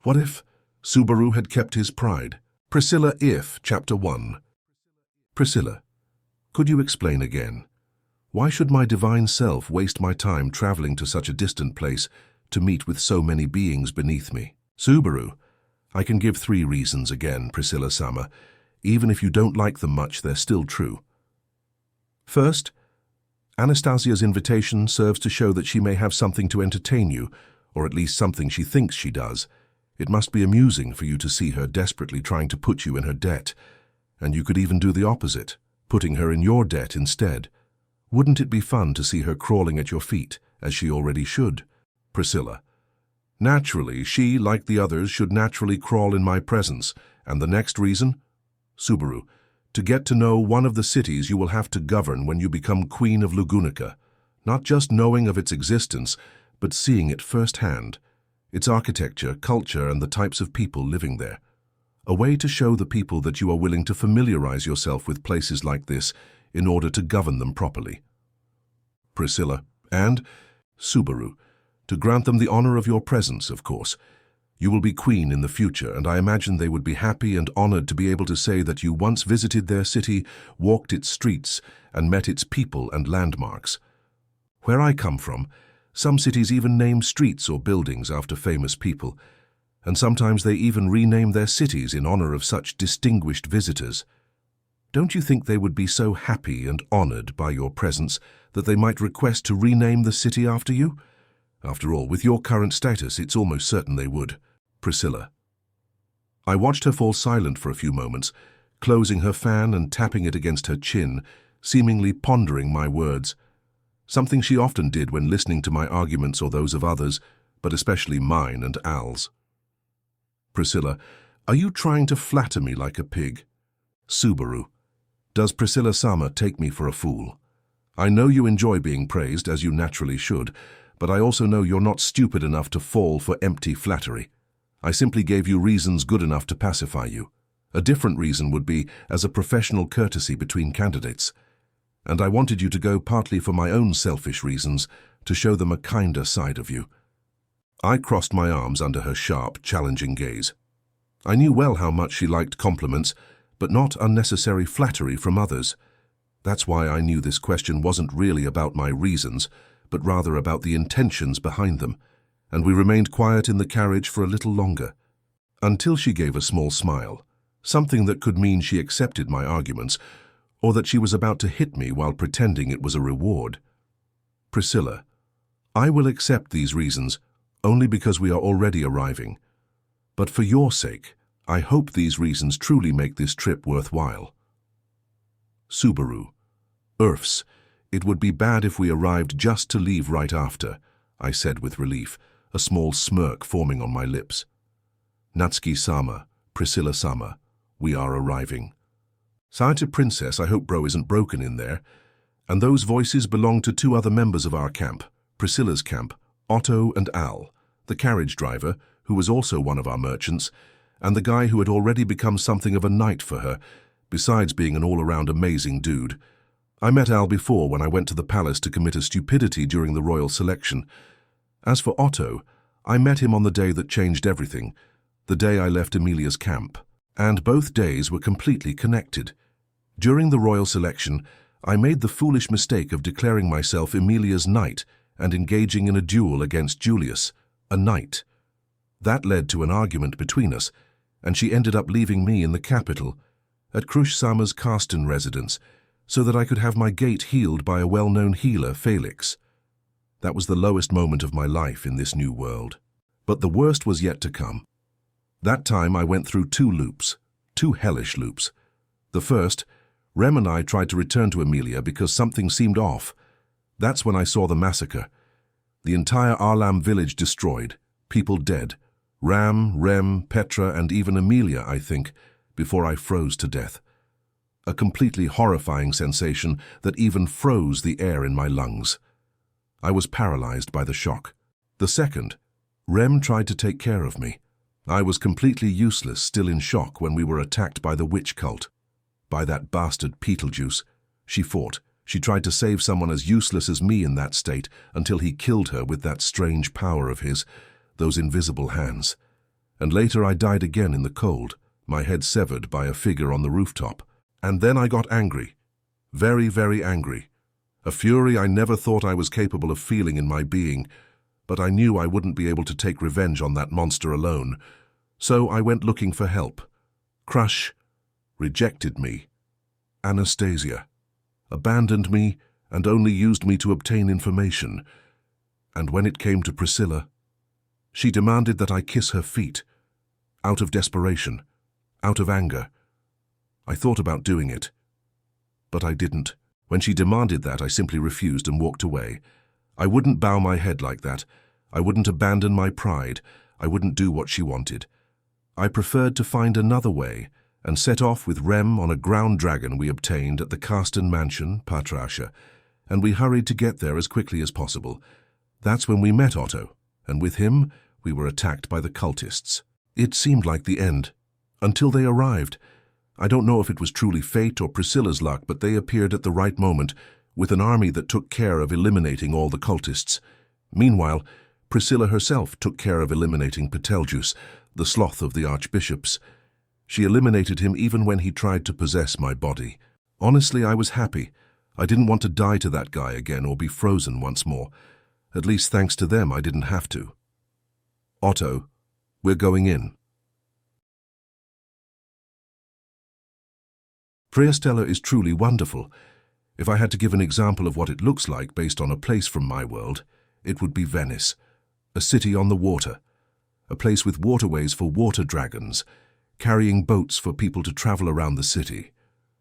What if Subaru had kept his pride? Priscilla if, Chapter 1. Priscilla, could you explain again? Why should my divine self waste my time traveling to such a distant place to meet with so many beings beneath me? Subaru, I can give 3 reasons again, Priscilla-sama. Even if you don't like them much, they're still true. First, Anastasia's invitation serves to show that she may have something to entertain you, or at least something she thinks she does. It must be amusing for you to see her desperately trying to put you in her debt, and you could even do the opposite, putting her in your debt instead. Wouldn't it be fun to see her crawling at your feet, as she already should? Priscilla, naturally, she, like the others, should naturally crawl in my presence. And the next reason? Subaru, to get to know one of the cities you will have to govern when you become Queen of Lugunica, not just knowing of its existence, but seeing it firsthand, its architecture, culture, and the types of people living there. A way to show the people that you are willing to familiarize yourself with places like this in order to govern them properly. Priscilla, and Subaru, to grant them the honor of your presence, of course. You will be queen in the future, and I imagine they would be happy and honored to be able to say that you once visited their city, walked its streets, and met its people and landmarks. Where I come from, some cities even name streets or buildings after famous people, and sometimes they even rename their cities in honor of such distinguished visitors. Don't you think they would be so happy and honored by your presence that they might request to rename the city after you? After all, with your current status, it's almost certain they would. Priscilla. I watched her fall silent for a few moments, closing her fan and tapping it against her chin, seemingly pondering my words. Something she often did when listening to my arguments or those of others, but especially mine and Al's. Priscilla, are you trying to flatter me like a pig? Subaru, does Priscilla-sama take me for a fool? I know you enjoy being praised, as you naturally should, but I also know you're not stupid enough to fall for empty flattery. I simply gave you reasons good enough to pacify you. A different reason would be as a professional courtesy between candidates. And I wanted you to go partly for my own selfish reasons, to show them a kinder side of you. I crossed my arms under her sharp, challenging gaze. I knew well how much she liked compliments, but not unnecessary flattery from others. That's why I knew this question wasn't really about my reasons, but rather about the intentions behind them, and we remained quiet in the carriage for a little longer, until she gave a small smile, something that could mean she accepted my arguments, or that she was about to hit me while pretending it was a reward. Priscilla, I will accept these reasons only because we are already arriving. But for your sake, I hope these reasons truly make this trip worthwhile. Subaru, Earths, it would be bad if we arrived just to leave right after, I said with relief, a small smirk forming on my lips. Natsuki-sama, Priscilla-sama, we are arriving. Science Princess, I hope bro isn't broken in there. And those voices belong to 2 other members of our camp, Priscilla's camp, Otto and Al, the carriage driver, who was also one of our merchants, and the guy who had already become something of a knight for her, besides being an all-around amazing dude. I met Al before when I went to the palace to commit a stupidity during the royal selection. As for Otto, I met him on the day that changed everything, the day I left Emilia's camp, and both days were completely connected. During the royal selection, I made the foolish mistake of declaring myself Emilia's knight and engaging in a duel against Julius, a knight. That led to an argument between us, and she ended up leaving me in the capital, at Krush-sama's Karsten residence, so that I could have my gait healed by a well-known healer, Felix. That was the lowest moment of my life in this new world. But the worst was yet to come. That time I went through 2 loops, 2 hellish loops. The first, Rem and I tried to return to Emilia because something seemed off. That's when I saw the massacre. The entire Arlam village destroyed, people dead. Ram, Rem, Petra, and even Emilia, I think, before I froze to death. A completely horrifying sensation that even froze the air in my lungs. I was paralyzed by the shock. The second, Rem tried to take care of me. I was completely useless, still in shock, when we were attacked by the witch cult. By that bastard Beetlejuice. She fought. She tried to save someone as useless as me in that state until he killed her with that strange power of his, those invisible hands. And later I died again in the cold, my head severed by a figure on the rooftop. And then I got angry. Very, very angry. A fury I never thought I was capable of feeling in my being, but I knew I wouldn't be able to take revenge on that monster alone. So I went looking for help. Crush rejected me. Anastasia abandoned me and only used me to obtain information. And when it came to Priscilla, she demanded that I kiss her feet, out of desperation, out of anger. I thought about doing it, but I didn't. When she demanded that, I simply refused and walked away. I wouldn't bow my head like that. I wouldn't abandon my pride. I wouldn't do what she wanted. I preferred to find another way and set off with Rem on a ground dragon we obtained at the Carsten Mansion, Patrasha, and we hurried to get there as quickly as possible. That's when we met Otto, and with him we were attacked by the cultists. It seemed like the end, until they arrived. I don't know if it was truly fate or Priscilla's luck, but they appeared at the right moment, with an army that took care of eliminating all the cultists. Meanwhile, Priscilla herself took care of eliminating Betelgeuse, the sloth of the archbishops. She eliminated him even when he tried to possess my body. Honestly, I was happy. I didn't want to die to that guy again or be frozen once more. At least thanks to them, I didn't have to. Otto, we're going in. Priestella is truly wonderful. If I had to give an example of what it looks like based on a place from my world, it would be Venice, a city on the water, a place with waterways for water dragons, carrying boats for people to travel around the city.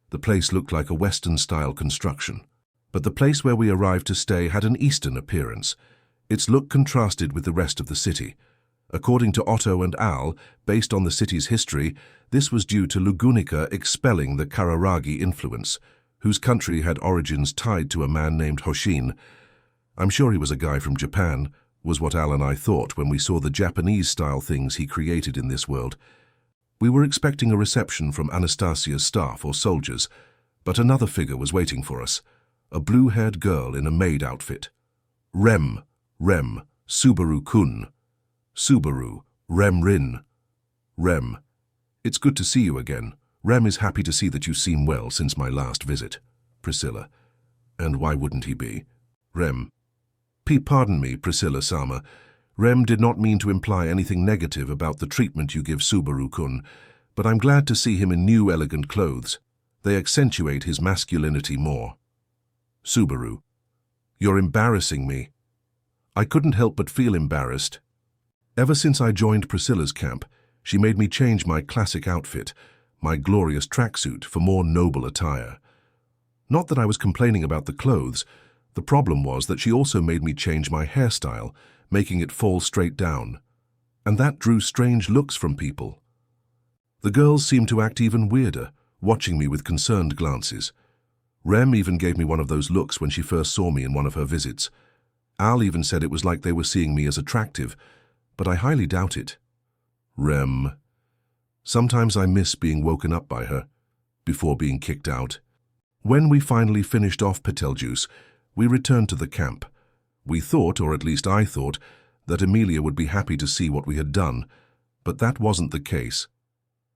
The place looked like a Western-style construction. But the place where we arrived to stay had an Eastern appearance. Its look contrasted with the rest of the city. According to Otto and Al, based on the city's history, this was due to Lugunica expelling the Kararagi influence, whose country had origins tied to a man named Hoshin. I'm sure he was a guy from Japan, was what Al and I thought when we saw the Japanese-style things he created in this world. We were expecting a reception from Anastasia's staff or soldiers, but another figure was waiting for us, a blue-haired girl in a maid outfit. Rem, Subaru-kun. Subaru, Rem-rin. Rem, it's good to see you again. Rem is happy to see that you seem well since my last visit. Priscilla, and why wouldn't he be? Rem, pardon me, Priscilla-sama. Rem did not mean to imply anything negative about the treatment you give Subaru-kun, but I'm glad to see him in new elegant clothes. They accentuate his masculinity more. Subaru, you're embarrassing me. I couldn't help but feel embarrassed. Ever since I joined Priscilla's camp, she made me change my classic outfit, my glorious tracksuit, for more noble attire. Not that I was complaining about the clothes. The problem was that she also made me change my hairstyle, making it fall straight down. And that drew strange looks from people. The girls seemed to act even weirder, watching me with concerned glances. Rem even gave me one of those looks when she first saw me in one of her visits. Al even said it was like they were seeing me as attractive, but I highly doubt it. Rem. Sometimes I miss being woken up by her, before being kicked out. When we finally finished off Betelgeuse, we returned to the camp. We thought, or at least I thought, that Emilia would be happy to see what we had done, but that wasn't the case.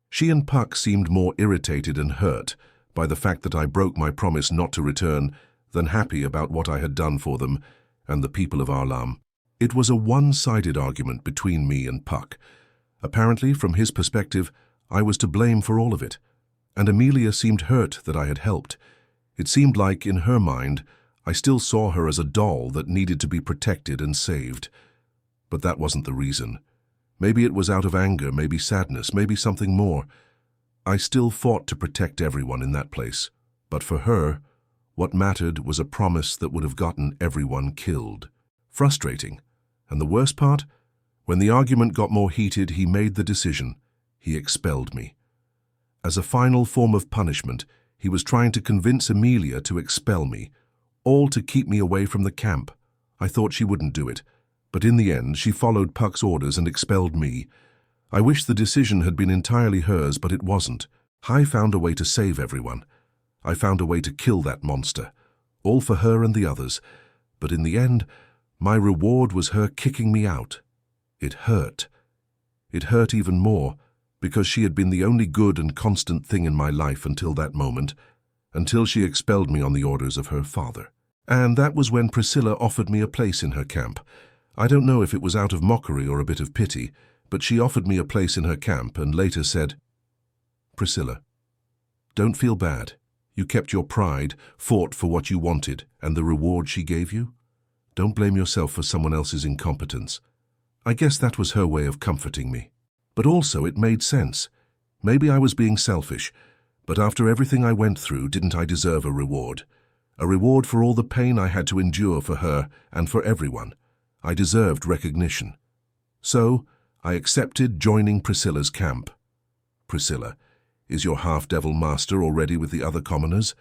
She and Puck seemed more irritated and hurt by the fact that I broke my promise not to return than happy about what I had done for them and the people of Arlam. It was a one-sided argument between me and Puck. Apparently, from his perspective, I was to blame for all of it, and Emilia seemed hurt that I had helped. It seemed like, in her mind, I still saw her as a doll that needed to be protected and saved. But that wasn't the reason. Maybe it was out of anger, maybe sadness, maybe something more. I still fought to protect everyone in that place. But for her, what mattered was a promise that would have gotten everyone killed. Frustrating. And the worst part? When the argument got more heated, he made the decision. He expelled me. As a final form of punishment, he was trying to convince Emilia to expel me, all to keep me away from the camp. I thought she wouldn't do it, but in the end she followed Puck's orders and expelled me. I wish the decision had been entirely hers, but it wasn't. I found a way to save everyone. I found a way to kill that monster, all for her and the others, but in the end, my reward was her kicking me out. It hurt. It hurt even more, because she had been the only good and constant thing in my life until that moment, until she expelled me on the orders of her father. And that was when Priscilla offered me a place in her camp. I don't know if it was out of mockery or a bit of pity, but she offered me a place in her camp and later said, "Priscilla, don't feel bad. You kept your pride, fought for what you wanted, and the reward she gave you. Don't blame yourself for someone else's incompetence." I guess that was her way of comforting me. But also it made sense. Maybe I was being selfish, but after everything I went through, didn't I deserve a reward? A reward for all the pain I had to endure for her and for everyone. I deserved recognition. So, I accepted joining Priscilla's camp. "Priscilla, is your half-devil master already with the other commoners?"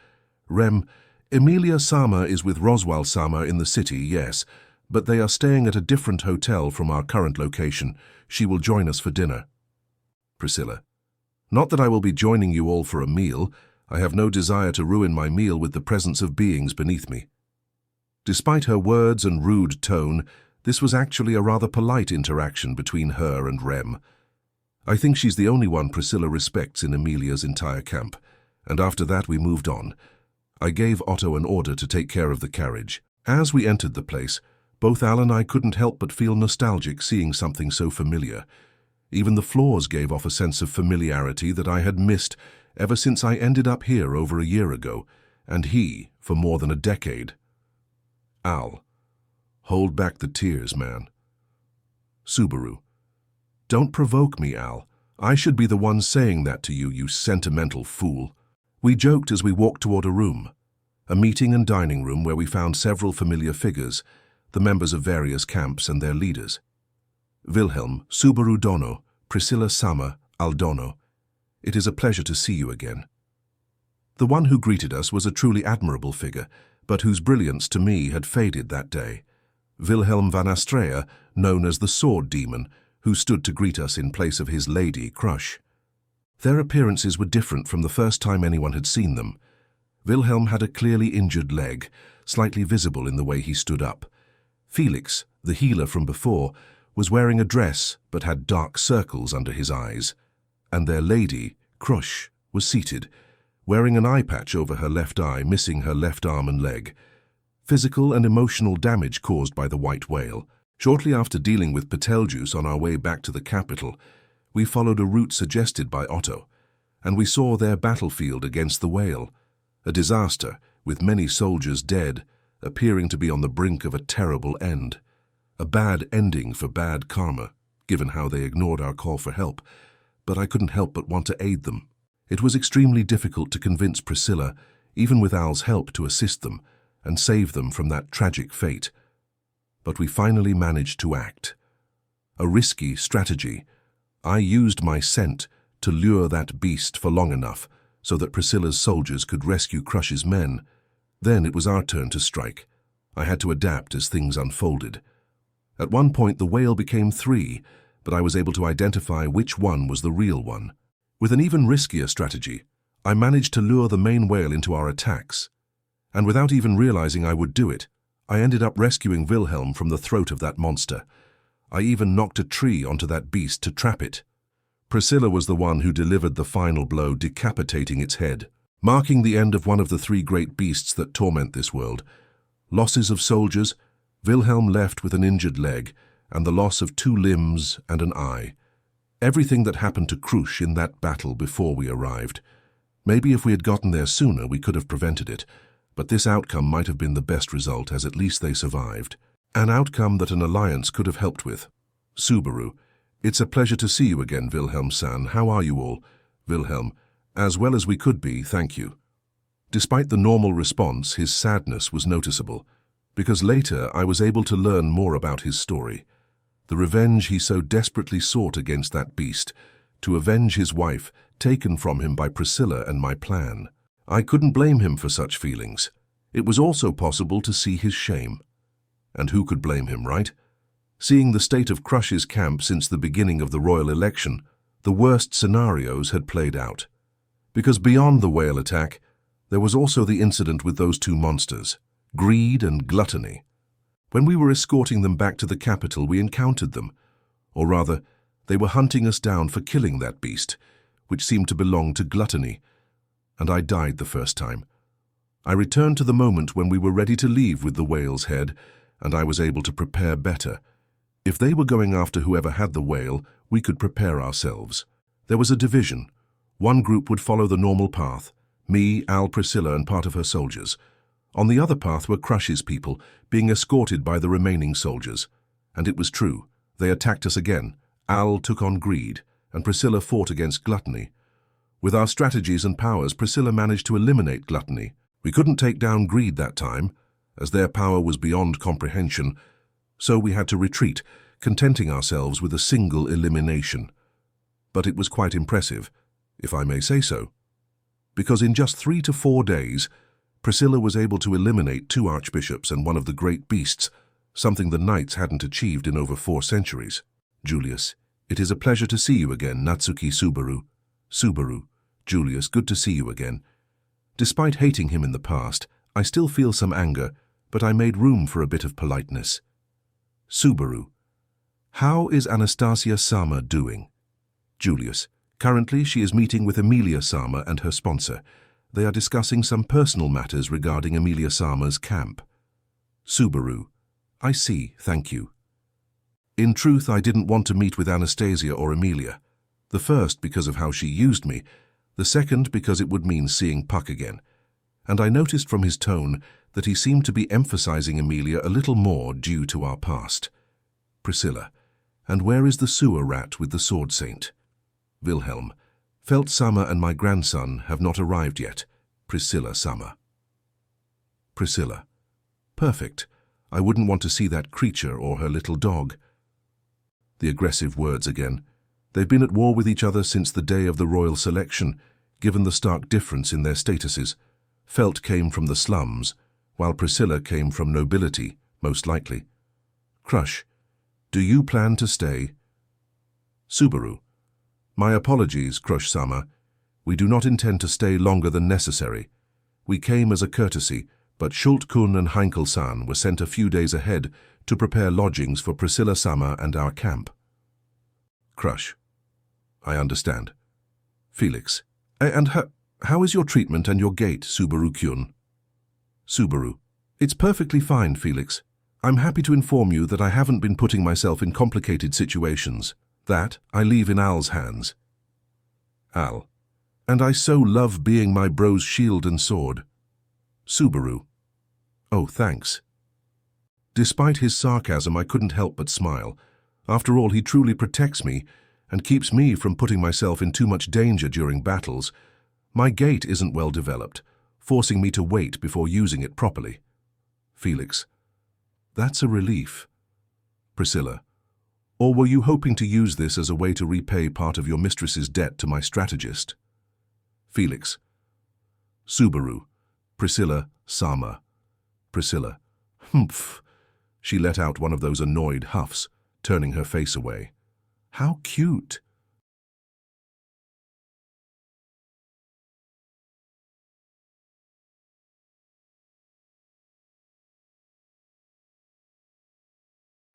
Emilia Sama is with Roswell Sama in the city, yes, but they are staying at a different hotel from our current location. She will join us for dinner." Priscilla, "Not that I will be joining you all for a meal. I have no desire to ruin my meal with the presence of beings beneath me." Despite her words and rude tone, this was actually a rather polite interaction between her and Rem. I think she's the only one Priscilla respects in Emilia's entire camp, and after that we moved on. I gave Otto an order to take care of the carriage. As we entered the place, both Al and I couldn't help but feel nostalgic seeing something so familiar. Even the floors gave off a sense of familiarity that I had missed ever since I ended up here over a year ago, and he for more than a decade. Al, hold back the tears, man. Subaru, don't provoke me, Al. I should be the one saying that to you, you sentimental fool. We joked as we walked toward a room, a meeting and dining room where we found several familiar figures, the members of various camps and their leaders. Wilhelm, Subaru Dono, Priscilla Sama, Al Dono. It is a pleasure to see you again. The one who greeted us was a truly admirable figure, but whose brilliance to me had faded that day. Wilhelm van Astrea, known as the Sword Demon, who stood to greet us in place of his lady crush. Their appearances were different from the first time anyone had seen them. Wilhelm had a clearly injured leg, slightly visible in the way he stood up. Felix, the healer from before, was wearing a dress but had dark circles under his eyes. And their lady, Crush, was seated, wearing an eye patch over her left eye, missing her left arm and leg. Physical and emotional damage caused by the white whale. Shortly after dealing with Betelgeuse on our way back to the capital, we followed a route suggested by Otto, and we saw their battlefield against the whale, a disaster with many soldiers dead, appearing to be on the brink of a terrible end. A bad ending for bad karma, given how they ignored our call for help, but I couldn't help but want to aid them. It was extremely difficult to convince Priscilla, even with Al's help, to assist them and save them from that tragic fate. But we finally managed to act. A risky strategy. I used my scent to lure that beast for long enough so that Priscilla's soldiers could rescue Crush's men. Then it was our turn to strike. I had to adapt as things unfolded. At one point the whale became 3, but I was able to identify which one was the real one. With an even riskier strategy, I managed to lure the main whale into our attacks. And without even realizing I would do it, I ended up rescuing Wilhelm from the throat of that monster. I even knocked a tree onto that beast to trap it. Priscilla was the one who delivered the final blow, decapitating its head, marking the end of one of the 3 great beasts that torment this world. Losses of soldiers, Wilhelm left with an injured leg, and the loss of 2 limbs and an eye. Everything that happened to Crush in that battle before we arrived. Maybe if we had gotten there sooner, we could have prevented it, but this outcome might have been the best result, as at least they survived. An outcome that an alliance could have helped with. Subaru, it's a pleasure to see you again, Wilhelm-san. How are you all? Wilhelm, as well as we could be, thank you. Despite the normal response, his sadness was noticeable, because later I was able to learn more about his story. The revenge he so desperately sought against that beast, to avenge his wife, taken from him by Priscilla and my plan. I couldn't blame him for such feelings. It was also possible to see his shame. And who could blame him, right? Seeing the state of Crush's camp since the beginning of the royal election, the worst scenarios had played out. Because beyond the whale attack, there was also the incident with those 2 monsters, greed and gluttony. When we were escorting them back to the capital, we encountered them. Or rather, They were hunting us down for killing that beast, which seemed to belong to gluttony, and I died the first time. I returned to the moment when we were ready to leave with the whale's head, and I was able to prepare better. If they were going after whoever had the whale, we could prepare ourselves. There was a division. One group would follow the normal path, me, Al, Priscilla, and part of her soldiers. On the other path were Crush's people, being escorted by the remaining soldiers. And it was true. They attacked us again. Al took on greed, and Priscilla fought against gluttony. With our strategies and powers, Priscilla managed to eliminate gluttony. We couldn't take down greed that time, as their power was beyond comprehension, so we had to retreat, contenting ourselves with a single elimination. But it was quite impressive, if I may say so, because in just 3 to 4 days, Priscilla was able to eliminate 2 archbishops and one of the great beasts, something the knights hadn't achieved in over 4 centuries. Julius, it is a pleasure to see you again, Natsuki Subaru. Subaru, Julius, good to see you again. Despite hating him in the past, I still feel some anger, but I made room for a bit of politeness. Subaru, how is Anastasia-sama doing? Julius, currently she is meeting with Emilia-sama and her sponsor. They are discussing some personal matters regarding Emilia-sama's camp. Subaru, I see, thank you. In truth, I didn't want to meet with Anastasia or Emilia. The first because of how she used me, the second because it would mean seeing Puck again. And I noticed from his tone that he seemed to be emphasizing Emilia a little more due to our past. Priscilla, and where is the sewer rat with the sword saint? Wilhelm, Felt-sama and my grandson have not arrived yet. Priscilla-sama. Priscilla, perfect. I wouldn't want to see that creature or her little dog. The aggressive words again. They've been at war with each other since the day of the royal selection, given the stark difference in their statuses. Felt came from the slums, while Priscilla came from nobility, most likely. Crush, do you plan to stay? Subaru, my apologies, Crush-sama. We do not intend to stay longer than necessary. We came as a courtesy, but Schult-kun and Heinkel-san were sent a few days ahead to prepare lodgings for Priscilla-sama and our camp. Crush, I understand. Felix, and how is your treatment and your gait, Subaru-kyun? Subaru, it's perfectly fine, Felix. I'm happy to inform you that I haven't been putting myself in complicated situations. That I leave in Al's hands. Al, and I so love being my bro's shield and sword. Subaru, oh, thanks. Despite his sarcasm, I couldn't help but smile. After all, he truly protects me and keeps me from putting myself in too much danger during battles. My gait isn't well developed, forcing me to wait before using it properly. Felix, that's a relief. Priscilla, or were you hoping to use this as a way to repay part of your mistress's debt to my strategist? Felix. Subaru. Priscilla-sama. Priscilla. Humph. She let out one of those annoyed huffs, turning her face away. How cute.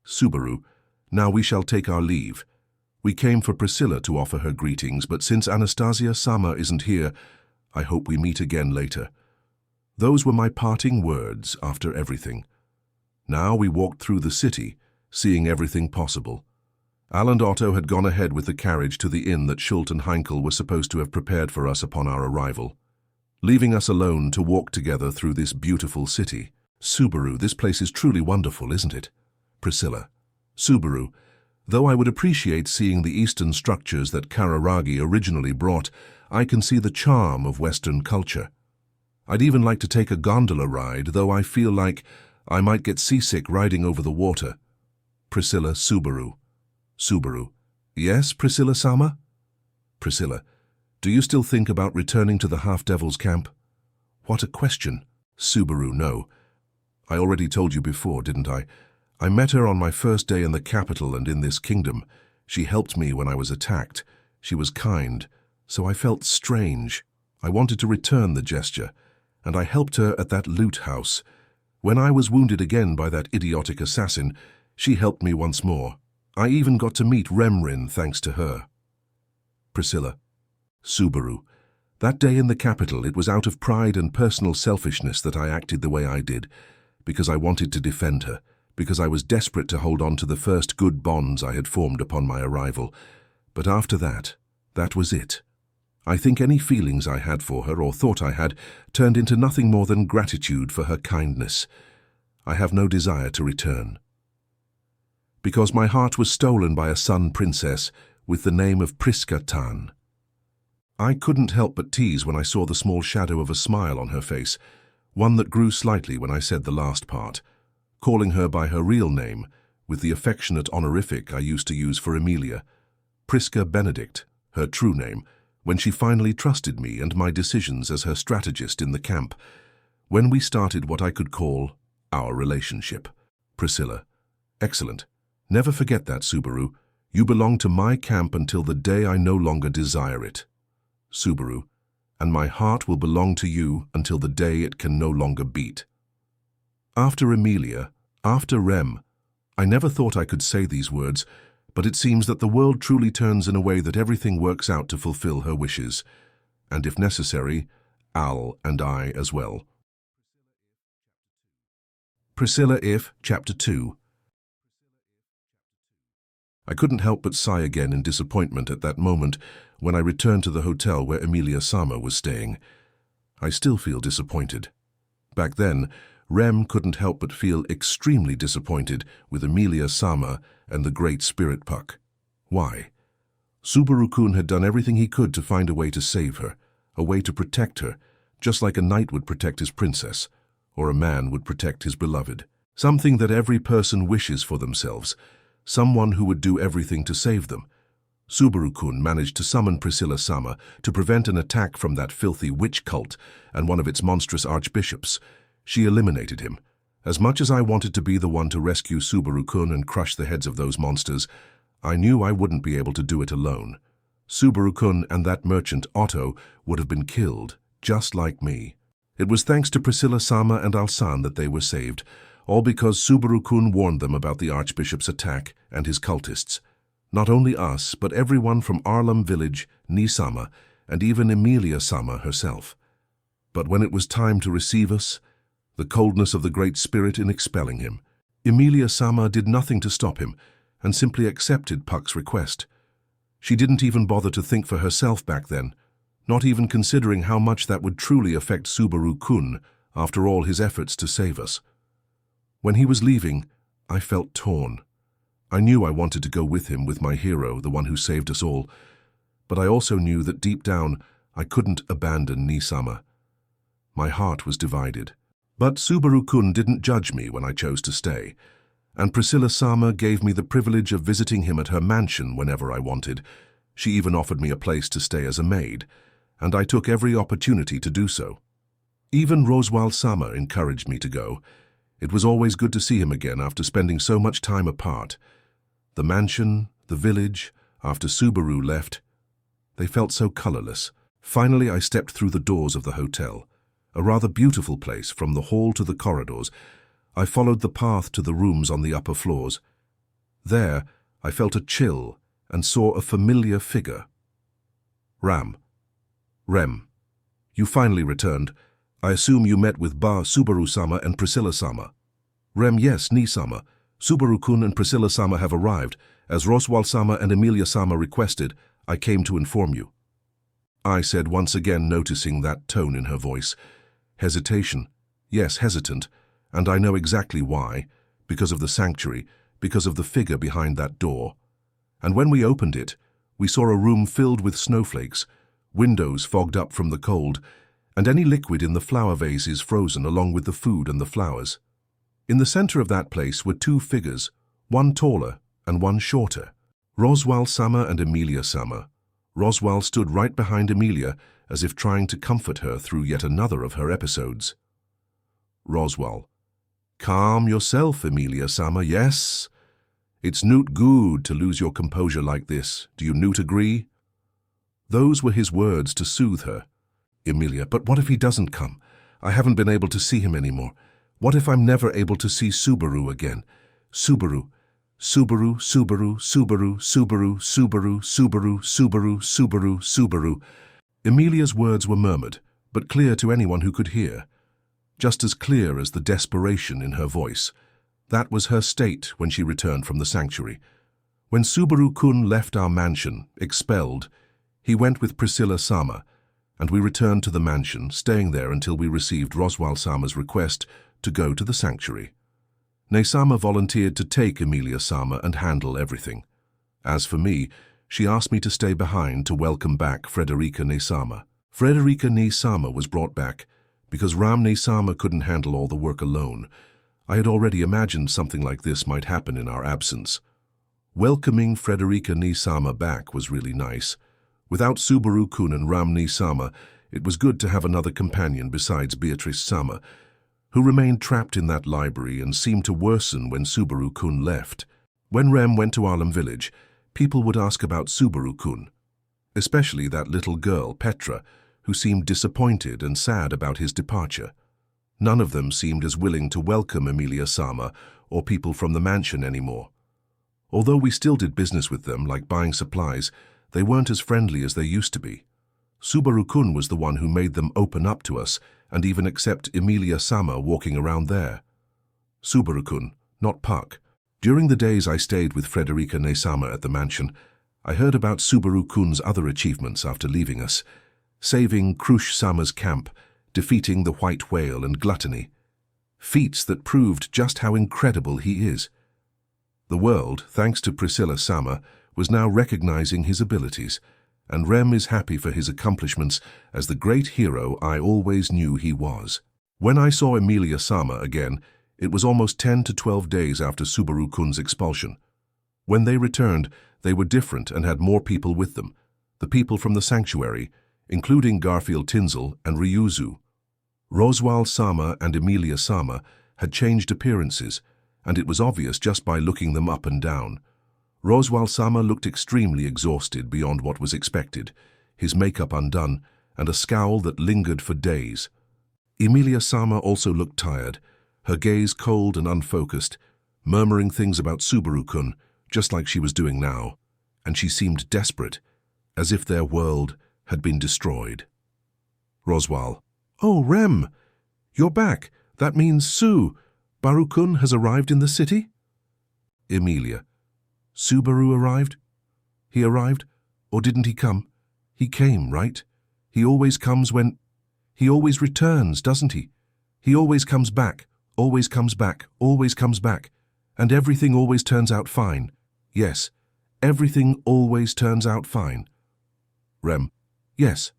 Subaru. Now we shall take our leave. We came for Priscilla to offer her greetings, but since Anastasia-sama isn't here, I hope we meet again later. Those were my parting words after everything. Now we walked through the city, seeing everything possible. Al and Otto had gone ahead with the carriage to the inn that Schult and Heinkel were supposed to have prepared for us upon our arrival, leaving us alone to walk together through this beautiful city. Subaru, this place is truly wonderful, isn't it? Priscilla. Subaru, though I would appreciate seeing the Eastern structures that Kararagi originally brought, I can see the charm of Western culture. I'd even like to take a gondola ride, though I feel like I might get seasick riding over the water. Priscilla. Subaru. Subaru. Yes, Priscilla-sama? Priscilla. Do you still think about returning to the Half-Devil's camp? What a question. Subaru. No. I already told you before, didn't I? I met her on my first day in the capital and in this kingdom. She helped me when I was attacked. She was kind, so I felt strange. I wanted to return the gesture, and I helped her at that loot house. When I was wounded again by that idiotic assassin, she helped me once more. I even got to meet Remrin thanks to her. Priscilla. Subaru. That day in the capital, it was out of pride and personal selfishness that I acted the way I did, because I wanted to defend her, because I was desperate to hold on to the first good bonds I had formed upon my arrival. But after that, that was it. I think any feelings I had for her, or thought I had, turned into nothing more than gratitude for her kindness. I have no desire to return. Because my heart was stolen by a sun princess with the name of Prisca. I couldn't help but tease when I saw the small shadow of a smile on her face, one that grew slightly when I said the last part, calling her by her real name, with the affectionate honorific I used to use for Emilia, Prisca Benedict, her true name, when she finally trusted me and my decisions as her strategist in the camp, when we started what I could call our relationship. Priscilla. Excellent. Never forget that, Subaru. You belong to my camp until the day I no longer desire it. Subaru. And my heart will belong to you until the day it can no longer beat. After Emilia, after Rem, I never thought I could say these words, but it seems that the world truly turns in a way that everything works out to fulfill her wishes, and if necessary, Al and I as well. Priscilla if, Chapter 2. I couldn't help but sigh again in disappointment at that moment when I returned to the hotel where Emilia Sama was staying. I still feel disappointed. Back then, Rem couldn't help but feel extremely disappointed with Emilia Sama and the Great Spirit Puck. Why? Subaru-kun had done everything he could to find a way to save her, a way to protect her, just like a knight would protect his princess, or a man would protect his beloved. Something that every person wishes for themselves, someone who would do everything to save them. Subaru-kun managed to summon Priscilla Sama to prevent an attack from that filthy witch cult and one of its monstrous archbishops. She eliminated him. As much as I wanted to be the one to rescue Subaru-kun and crush the heads of those monsters, I knew I wouldn't be able to do it alone. Subaru-kun and that merchant, Otto, would have been killed, just like me. It was thanks to Priscilla Sama and Alsan that they were saved, all because Subaru-kun warned them about the archbishop's attack and his cultists. Not only us, but everyone from Arlam village, Nisama, and even Emilia Sama herself. But when it was time to receive us, the coldness of the Great Spirit in expelling him, Emilia Sama did nothing to stop him and simply accepted Puck's request. She didn't even bother to think for herself back then, not even considering how much that would truly affect Subaru-kun after all his efforts to save us. When he was leaving, I felt torn. I knew I wanted to go with him, with my hero, the one who saved us all, but I also knew that deep down I couldn't abandon Nisama. My heart was divided. But Subaru-kun didn't judge me when I chose to stay, and Priscilla Sama gave me the privilege of visiting him at her mansion whenever I wanted. She even offered me a place to stay as a maid, and I took every opportunity to do so. Even Roswal Sama encouraged me to go. It was always good to see him again after spending so much time apart. The mansion, the village, after Subaru left, they felt so colorless. Finally, I stepped through the doors of the hotel, a rather beautiful place from the hall to the corridors. I followed the path to the rooms on the upper floors. There, I felt a chill and saw a familiar figure. Rem, you finally returned. I assume you met with Subaru-sama and Priscilla-sama. Rem, yes, Ni-sama. Subaru-kun and Priscilla-sama have arrived. As Roswal-sama and Emilia-sama requested, I came to inform you. I said, once again noticing that tone in her voice. Hesitation. Yes, hesitant. And I know exactly why. Because of the sanctuary, because of the figure behind that door. And when we opened it, we saw a room filled with snowflakes, windows fogged up from the cold, and any liquid in the flower vases frozen along with the food and the flowers. In the center of that place were two figures, one taller and one shorter. Roswal Sama and Emilia Sama. Roswal stood right behind Emilia, as if trying to comfort her through yet another of her episodes. Roswal. Calm yourself, Emilia Sama, yes? It's not good to lose your composure like this. Do you not agree? Those were his words to soothe her. Emilia, but what if he doesn't come? I haven't been able to see him anymore. What if I'm never able to see Subaru again? Subaru, Subaru, Subaru, Subaru, Subaru, Subaru, Subaru, Subaru, Subaru, Subaru. Emilia's words were murmured, but clear to anyone who could hear. Just as clear as the desperation in her voice. That was her state when she returned from the sanctuary. When Subaru-kun left our mansion, expelled, he went with Priscilla-sama, and we returned to the mansion, staying there until we received Roswaal-sama's request to go to the sanctuary. Ne-sama volunteered to take Emilia-sama and handle everything. As for me, she asked me to stay behind to welcome back Frederica Ne-sama. Frederica Ne-sama was brought back because Ram Ne-sama couldn't handle all the work alone. I had already imagined something like this might happen in our absence. Welcoming Frederica Ne-sama back was really nice. Without Subaru-kun and Ram Ne-sama, it was good to have another companion besides Beatrice-sama, who remained trapped in that library and seemed to worsen when Subaru-kun left. When Rem went to Arlem village, people would ask about Subaru-kun, especially that little girl, Petra, who seemed disappointed and sad about his departure. None of them seemed as willing to welcome Emilia-sama or people from the mansion anymore. Although we still did business with them, like buying supplies, they weren't as friendly as they used to be. Subaru-kun was the one who made them open up to us and even accept Emilia-sama walking around there. Subaru-kun, not Puck. During the days I stayed with Frederica Ne-sama at the mansion, I heard about Subaru-kun's other achievements after leaving us, saving Krush-sama's camp, defeating the White Whale and Gluttony. Feats that proved just how incredible he is. The world, thanks to Priscilla-sama, was now recognizing his abilities, and Rem is happy for his accomplishments as the great hero I always knew he was. When I saw Emilia-sama again, it was almost 10 to 12 days after Subaru-kun's expulsion. When they returned, they were different and had more people with them, the people from the sanctuary, including Garfield Tinsel and Ryuzu. Roswaal-sama and Emilia-sama had changed appearances, and it was obvious just by looking them up and down. Roswaal-sama looked extremely exhausted beyond what was expected, his makeup undone, and a scowl that lingered for days. Emilia-sama also looked tired, her gaze cold and unfocused, murmuring things about Subaru-kun, just like she was doing now, and she seemed desperate, as if their world had been destroyed. Roswaal: "Oh, Rem! You're back. That means Subaru-kun has arrived in the city?" Emilia: "Subaru arrived? He arrived? Or didn't he come? He came, right? He always comes when... He always returns, doesn't he? He always comes back, always comes back, always comes back. And everything always turns out fine. Yes, everything always turns out fine." Rem: "Yes.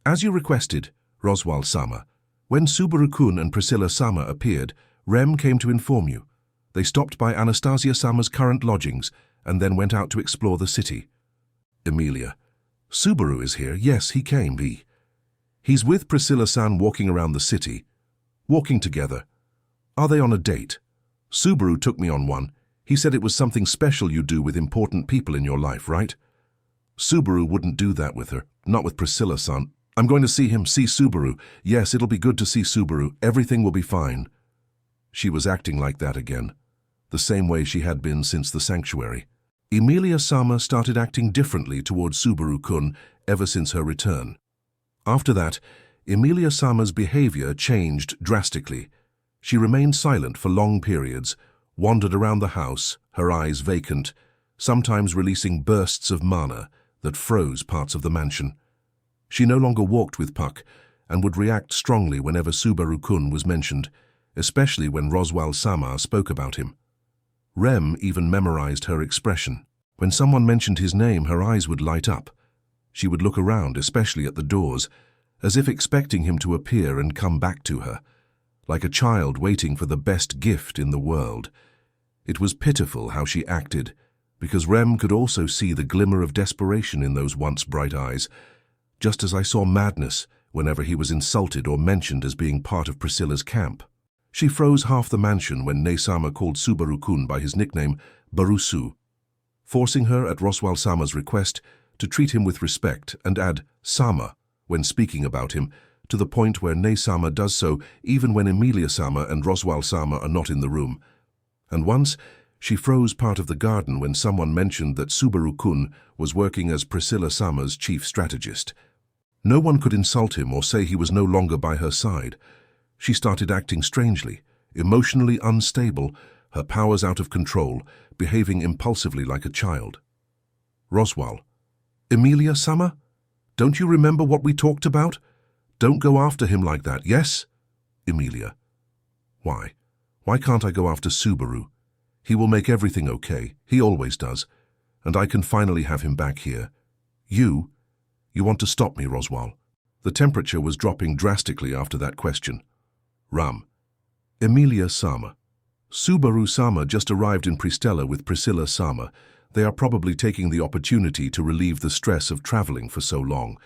As you requested, Roswaal-sama, when Subaru-kun and Priscilla-sama appeared, Rem came to inform you. They stopped by Anastasia-sama's current lodgings and then went out to explore the city." Emilia: "Subaru is here. Yes, he came. He's with Priscilla-san walking around the city. Walking together. Are they on a date? Subaru took me on one. He said it was something special you do with important people in your life, right? Subaru wouldn't do that with her. Not with Priscilla-san. I'm going to see Subaru. Yes, it'll be good to see Subaru. Everything will be fine." She was acting like that again, the same way she had been since the sanctuary. Emilia-sama started acting differently towards Subaru-kun ever since her return. After that, Emilia-sama's behavior changed drastically. She remained silent for long periods, wandered around the house, her eyes vacant, sometimes releasing bursts of mana that froze parts of the mansion. She no longer walked with Puck and would react strongly whenever Subaru-kun was mentioned, especially when Roswaal-sama spoke about him. Rem even memorized her expression. When someone mentioned his name, her eyes would light up. She would look around, especially at the doors, as if expecting him to appear and come back to her, like a child waiting for the best gift in the world. It was pitiful how she acted, because Rem could also see the glimmer of desperation in those once bright eyes, just as I saw madness whenever he was insulted or mentioned as being part of Priscilla's camp. She froze half the mansion when Ne-sama called Subaru-kun by his nickname Barusu, forcing her at Roswaal-sama's request to treat him with respect and add sama when speaking about him, to the point where Ne-sama does so even when Emilia-sama and Roswaal-sama are not in the room. And once, She froze part of the garden when someone mentioned that Subaru-kun was working as Priscilla-sama's chief strategist. No one could insult him or say he was no longer by her side. She started acting strangely, emotionally unstable, her powers out of control, behaving impulsively like a child. Roswal. Emilia-sama? Don't you remember what we talked about? Don't go after him like that, yes? Emilia. Why? Why can't I go after Subaru? He will make everything okay, he always does, and I can finally have him back here. You want to stop me, Roswal. The temperature was dropping drastically after that question. Ram. Emilia-sama. Subaru-sama just arrived in Priscilla with Priscilla-sama. They are probably taking the opportunity to relieve the stress of traveling for so long.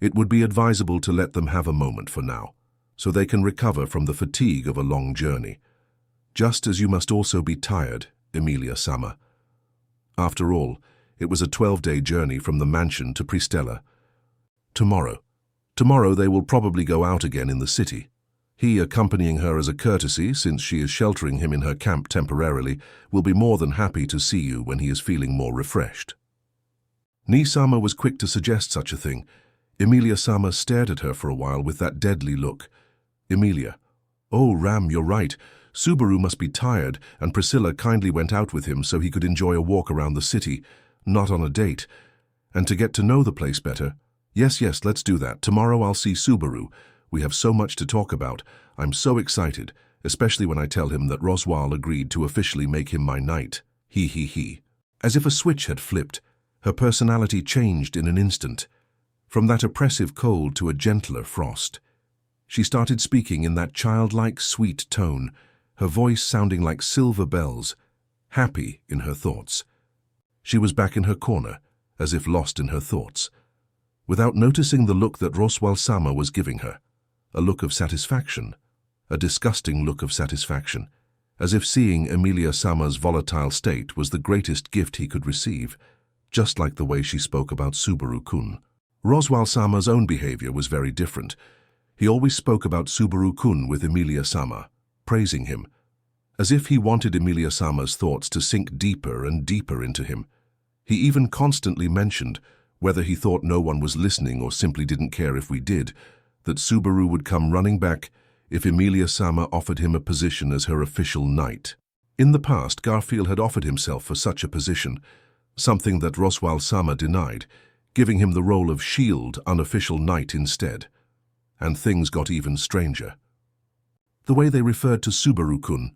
It would be advisable to let them have a moment for now, so they can recover from the fatigue of a long journey. Just as you must also be tired, Emilia-sama. After all, it was a 12-day journey from the mansion to Priscilla. Tomorrow they will probably go out again in the city. He, accompanying her as a courtesy, since she is sheltering him in her camp temporarily, will be more than happy to see you when he is feeling more refreshed. Ni-sama was quick to suggest such a thing. Emilia-sama stared at her for a while with that deadly look. Emilia. Oh, Ram, you're right. Subaru must be tired, and Priscilla kindly went out with him so he could enjoy a walk around the city, not on a date. And to get to know the place better. Yes, let's do that. Tomorrow I'll see Subaru. We have so much to talk about. I'm so excited, especially when I tell him that Roswal agreed to officially make him my knight. He. As if a switch had flipped, her personality changed in an instant. From that oppressive cold to a gentler frost. She started speaking in that childlike, sweet tone, her voice sounding like silver bells, happy in her thoughts. She was back in her corner, as if lost in her thoughts, without noticing the look that Roswal-sama was giving her. A look of satisfaction, a disgusting look of satisfaction, as if seeing Emilia-sama's volatile state was the greatest gift he could receive, just like the way she spoke about Subaru-kun. Roswal-sama's own behavior was very different. He always spoke about Subaru-kun with Emilia-sama, praising him, as if he wanted Emilia-sama's thoughts to sink deeper and deeper into him. He even constantly mentioned, whether he thought no one was listening or simply didn't care if we did, that Subaru would come running back if Emilia-sama offered him a position as her official knight. In the past, Garfield had offered himself for such a position, something that Roswal-sama denied, giving him the role of shield unofficial knight instead. And things got even stranger. The way they referred to Subaru-kun,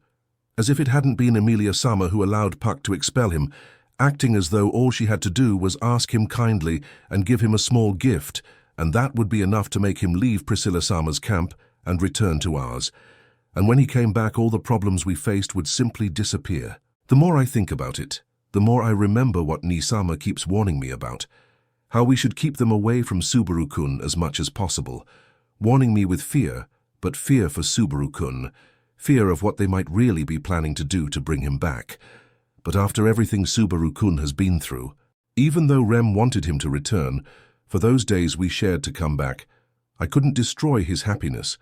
as if it hadn't been Emilia-sama who allowed Puck to expel him, acting as though all she had to do was ask him kindly and give him a small gift, and that would be enough to make him leave Priscilla-sama's camp and return to ours. And when he came back, all the problems we faced would simply disappear. The more I think about it, the more I remember what Ni-sama keeps warning me about, how we should keep them away from Subaru-kun as much as possible, warning me with fear, but fear for Subaru-kun, fear of what they might really be planning to do to bring him back. But after everything Subaru-kun has been through, even though Rem wanted him to return, for those days we shared to come back, I couldn't destroy his happiness.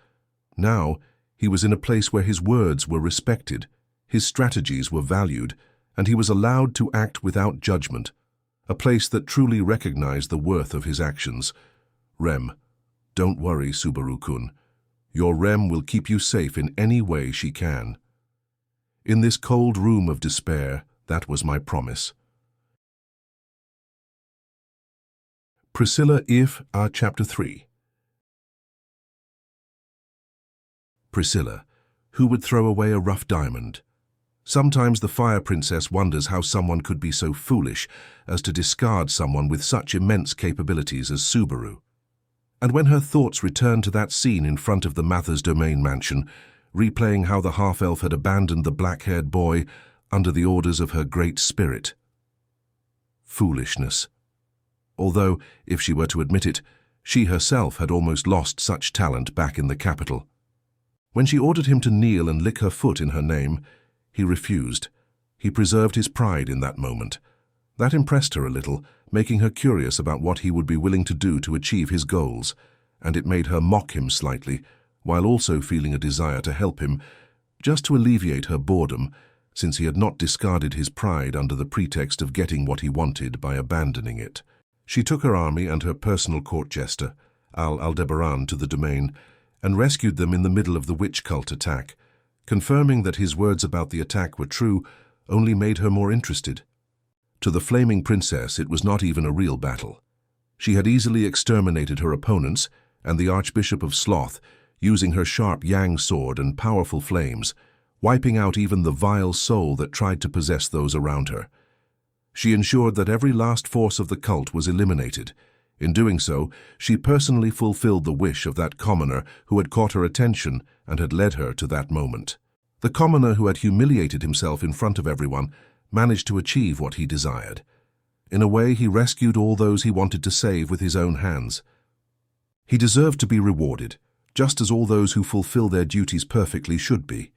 Now, he was in a place where his words were respected, his strategies were valued, and he was allowed to act without judgment, a place that truly recognized the worth of his actions. Rem, don't worry, Subaru-kun. Your Rem will keep you safe in any way she can. In this cold room of despair, that was my promise. Priscilla if Chapter 3. Priscilla, who would throw away a rough diamond? Sometimes the Fire Princess wonders how someone could be so foolish as to discard someone with such immense capabilities as Subaru. And when her thoughts return to that scene in front of the Mathers Domain mansion, replaying how the half-elf had abandoned the black-haired boy under the orders of her great spirit. Foolishness. Although, if she were to admit it, she herself had almost lost such talent back in the capital. When she ordered him to kneel and lick her foot in her name, he refused. He preserved his pride in that moment. That impressed her a little, making her curious about what he would be willing to do to achieve his goals, and it made her mock him slightly, while also feeling a desire to help him, just to alleviate her boredom, since he had not discarded his pride under the pretext of getting what he wanted by abandoning it. She took her army and her personal court jester, Aldebaran, to the domain, and rescued them in the middle of the witch cult attack. Confirming that his words about the attack were true only made her more interested. To the flaming princess, it was not even a real battle. She had easily exterminated her opponents and the Archbishop of Sloth, using her sharp yang sword and powerful flames, wiping out even the vile soul that tried to possess those around her. She ensured that every last force of the cult was eliminated. In doing so, she personally fulfilled the wish of that commoner who had caught her attention and had led her to that moment. The commoner who had humiliated himself in front of everyone managed to achieve what he desired. In a way, he rescued all those he wanted to save with his own hands. He deserved to be rewarded, just as all those who fulfill their duties perfectly should be.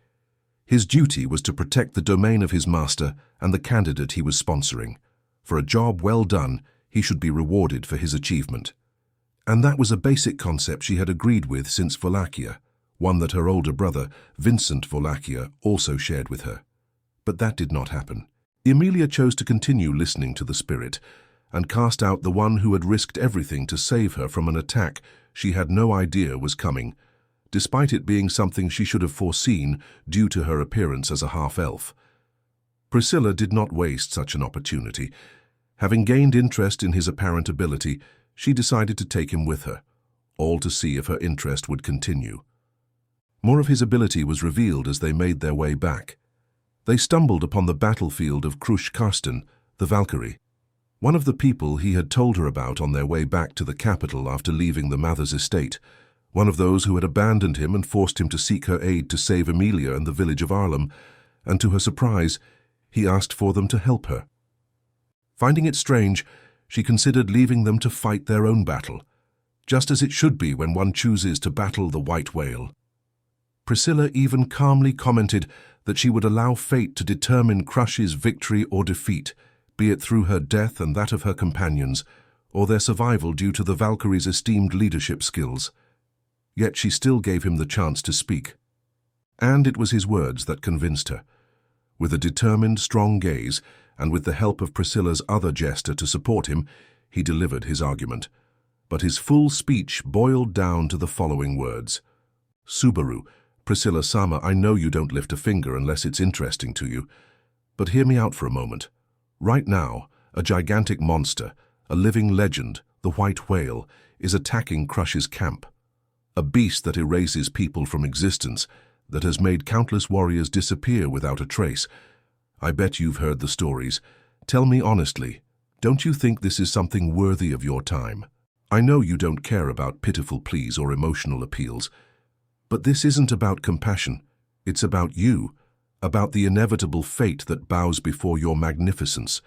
His duty was to protect the domain of his master and the candidate he was sponsoring. For a job well done, he should be rewarded for his achievement. And that was a basic concept she had agreed with since Wallachia, one that her older brother, Vincent Wallachia, also shared with her. But that did not happen. Emilia chose to continue listening to the spirit and cast out the one who had risked everything to save her from an attack she had no idea was coming, despite it being something she should have foreseen due to her appearance as a half-elf. Priscilla did not waste such an opportunity. Having gained interest in his apparent ability, she decided to take him with her, all to see if her interest would continue. More of his ability was revealed as they made their way back. They stumbled upon the battlefield of Krush Karsten, the Valkyrie, one of the people he had told her about on their way back to the capital after leaving the Mathers estate, one of those who had abandoned him and forced him to seek her aid to save Emilia and the village of Arlem, and to her surprise, he asked for them to help her. Finding it strange, she considered leaving them to fight their own battle, just as it should be when one chooses to battle the white whale. Priscilla even calmly commented that she would allow fate to determine Krush's victory or defeat, be it through her death and that of her companions, or their survival due to the Valkyrie's esteemed leadership skills. Yet she still gave him the chance to speak. And it was his words that convinced her. With a determined, strong gaze, and with the help of Priscilla's other jester to support him, he delivered his argument. But his full speech boiled down to the following words. "Subaru, Priscilla-sama, I know you don't lift a finger unless it's interesting to you. But hear me out for a moment. Right now, a gigantic monster, a living legend, the white whale, is attacking Krush's camp. A beast that erases people from existence, that has made countless warriors disappear without a trace. I bet you've heard the stories. Tell me honestly, don't you think this is something worthy of your time? I know you don't care about pitiful pleas or emotional appeals, but this isn't about compassion. It's about you, about the inevitable fate that bows before your magnificence.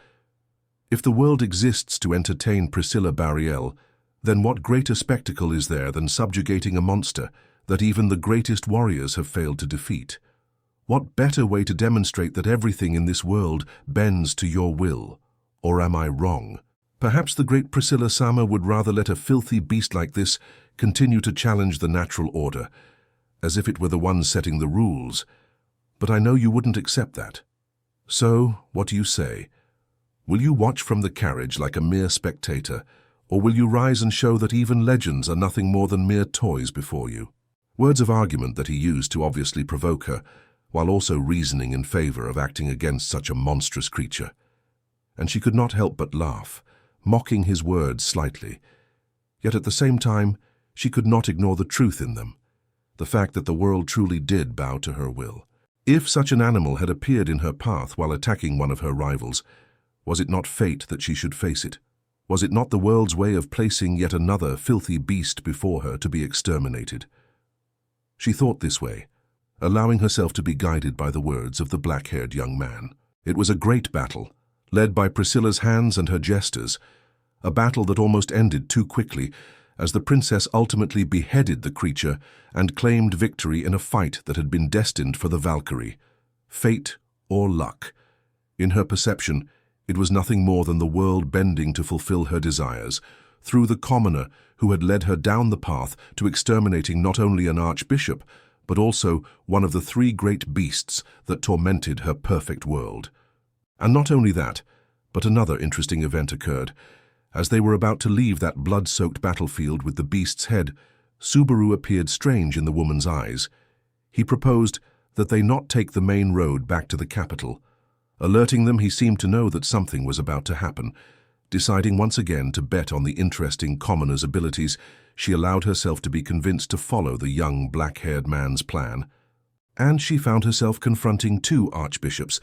If the world exists to entertain Priscilla Bariel, then what greater spectacle is there than subjugating a monster that even the greatest warriors have failed to defeat? What better way to demonstrate that everything in this world bends to your will? Or am I wrong? Perhaps the great Priscilla-sama would rather let a filthy beast like this continue to challenge the natural order, as if it were the one setting the rules. But I know you wouldn't accept that. So, what do you say? Will you watch from the carriage like a mere spectator, or will you rise and show that even legends are nothing more than mere toys before you?" Words of argument that he used to obviously provoke her, while also reasoning in favor of acting against such a monstrous creature. And she could not help but laugh, mocking his words slightly. Yet at the same time, she could not ignore the truth in them, the fact that the world truly did bow to her will. If such an animal had appeared in her path while attacking one of her rivals, was it not fate that she should face it? Was it not the world's way of placing yet another filthy beast before her to be exterminated? She thought this way, allowing herself to be guided by the words of the black-haired young man. It was a great battle, led by Priscilla's hands and her jesters, a battle that almost ended too quickly, as the princess ultimately beheaded the creature and claimed victory in a fight that had been destined for the Valkyrie. Fate or luck. In her perception, it was nothing more than the world bending to fulfill her desires, through the commoner who had led her down the path to exterminating not only an archbishop, but also one of the three great beasts that tormented her perfect world. And not only that, but another interesting event occurred. As they were about to leave that blood-soaked battlefield with the beast's head, Subaru appeared strange in the woman's eyes. He proposed that they not take the main road back to the capital. Alerting them, he seemed to know that something was about to happen. Deciding once again to bet on the interesting commoner's abilities, she allowed herself to be convinced to follow the young black-haired man's plan. And she found herself confronting two archbishops,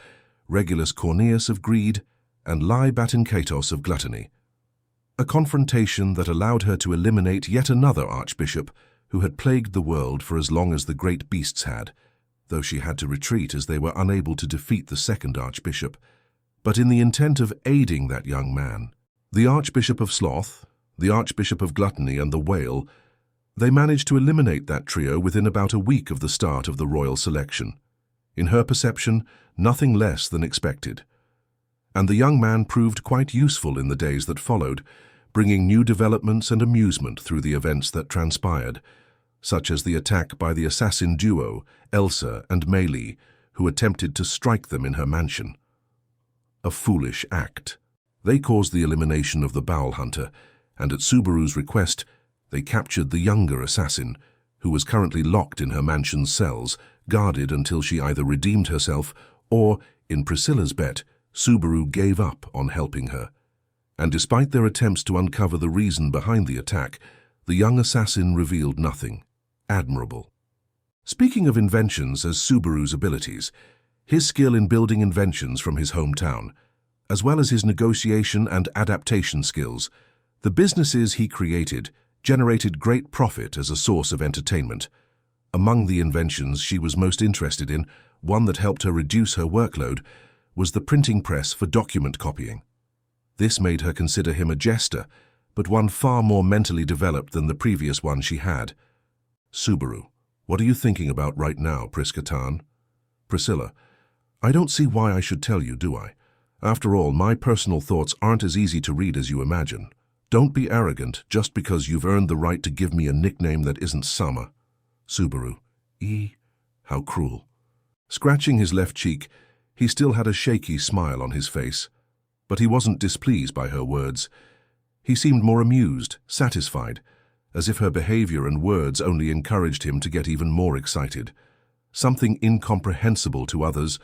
Regulus Corneus of greed and Lai Batinkatos of gluttony. A confrontation that allowed her to eliminate yet another archbishop who had plagued the world for as long as the great beasts had, though she had to retreat as they were unable to defeat the second archbishop. But in the intent of aiding that young man, the Archbishop of Sloth, the Archbishop of Gluttony, and the Whale, they managed to eliminate that trio within about a week of the start of the royal selection. In her perception, nothing less than expected. And the young man proved quite useful in the days that followed, bringing new developments and amusement through the events that transpired, such as the attack by the assassin duo, Elsa and Emilia, who attempted to strike them in her mansion. A foolish act. They caused the elimination of the Bowel Hunter, and at Subaru's request, they captured the younger assassin, who was currently locked in her mansion's cells, guarded until she either redeemed herself or, in Priscilla's bet, Subaru gave up on helping her. And despite their attempts to uncover the reason behind the attack, the young assassin revealed nothing. Admirable. Speaking of inventions as Subaru's abilities, his skill in building inventions from his hometown, as well as his negotiation and adaptation skills, the businesses he created generated great profit as a source of entertainment. Among the inventions she was most interested in, one that helped her reduce her workload, was the printing press for document copying. This made her consider him a jester, but one far more mentally developed than the previous one she had. Subaru, what are you thinking about right now, Priscatan? Priscilla, I don't see why I should tell you, do I? After all, my personal thoughts aren't as easy to read as you imagine. Don't be arrogant just because you've earned the right to give me a nickname that isn't Sama. Subaru, how cruel. Scratching his left cheek, he still had a shaky smile on his face. But he wasn't displeased by her words. He seemed more amused, satisfied, as if her behavior and words only encouraged him to get even more excited. Something incomprehensible to others,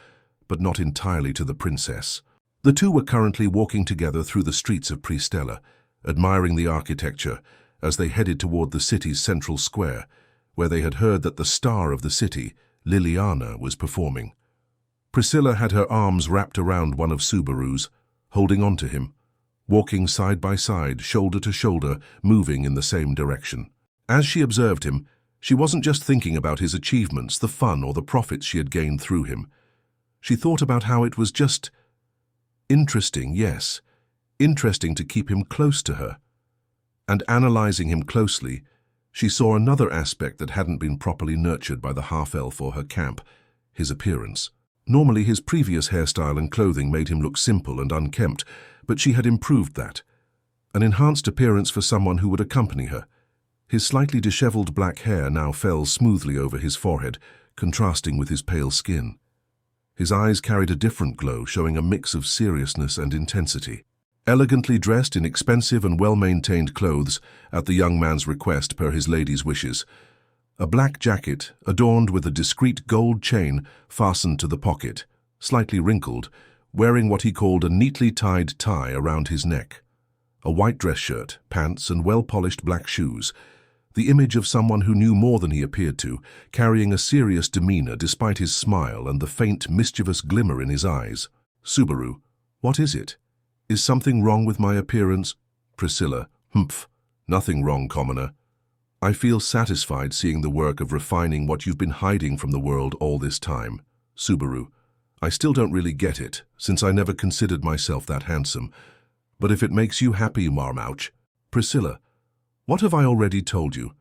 but not entirely to the princess. The two were currently walking together through the streets of Priscilla, admiring the architecture as they headed toward the city's central square, where they had heard that the star of the city, Liliana, was performing. Priscilla had her arms wrapped around one of Subaru's, holding on to him, walking side by side, shoulder to shoulder, moving in the same direction. As she observed him, she wasn't just thinking about his achievements, the fun, or the profits she had gained through him. She thought about how it was just interesting, yes, interesting to keep him close to her. And analyzing him closely, she saw another aspect that hadn't been properly nurtured by the half-elf or her camp, his appearance. Normally, his previous hairstyle and clothing made him look simple and unkempt, but she had improved that. An enhanced appearance for someone who would accompany her. His slightly disheveled black hair now fell smoothly over his forehead, contrasting with his pale skin. His eyes carried a different glow, showing a mix of seriousness and intensity. Elegantly dressed in expensive and well-maintained clothes, at the young man's request per his lady's wishes, a black jacket adorned with a discreet gold chain fastened to the pocket, slightly wrinkled, wearing what he called a neatly tied tie around his neck. A white dress shirt, pants, and well-polished black shoes. The image of someone who knew more than he appeared to, carrying a serious demeanor despite his smile and the faint, mischievous glimmer in his eyes. Subaru, what is it? Is something wrong with my appearance? Priscilla, humph. Nothing wrong, commoner. I feel satisfied seeing the work of refining what you've been hiding from the world all this time. Subaru, I still don't really get it, since I never considered myself that handsome. But if it makes you happy, Marmouch. Priscilla, what have I already told you?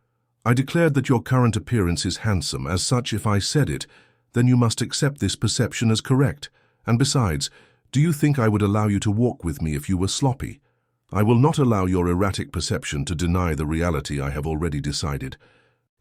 I declared that your current appearance is handsome. As such, if I said it, then you must accept this perception as correct. And besides, do you think I would allow you to walk with me if you were sloppy? I will not allow your erratic perception to deny the reality I have already decided.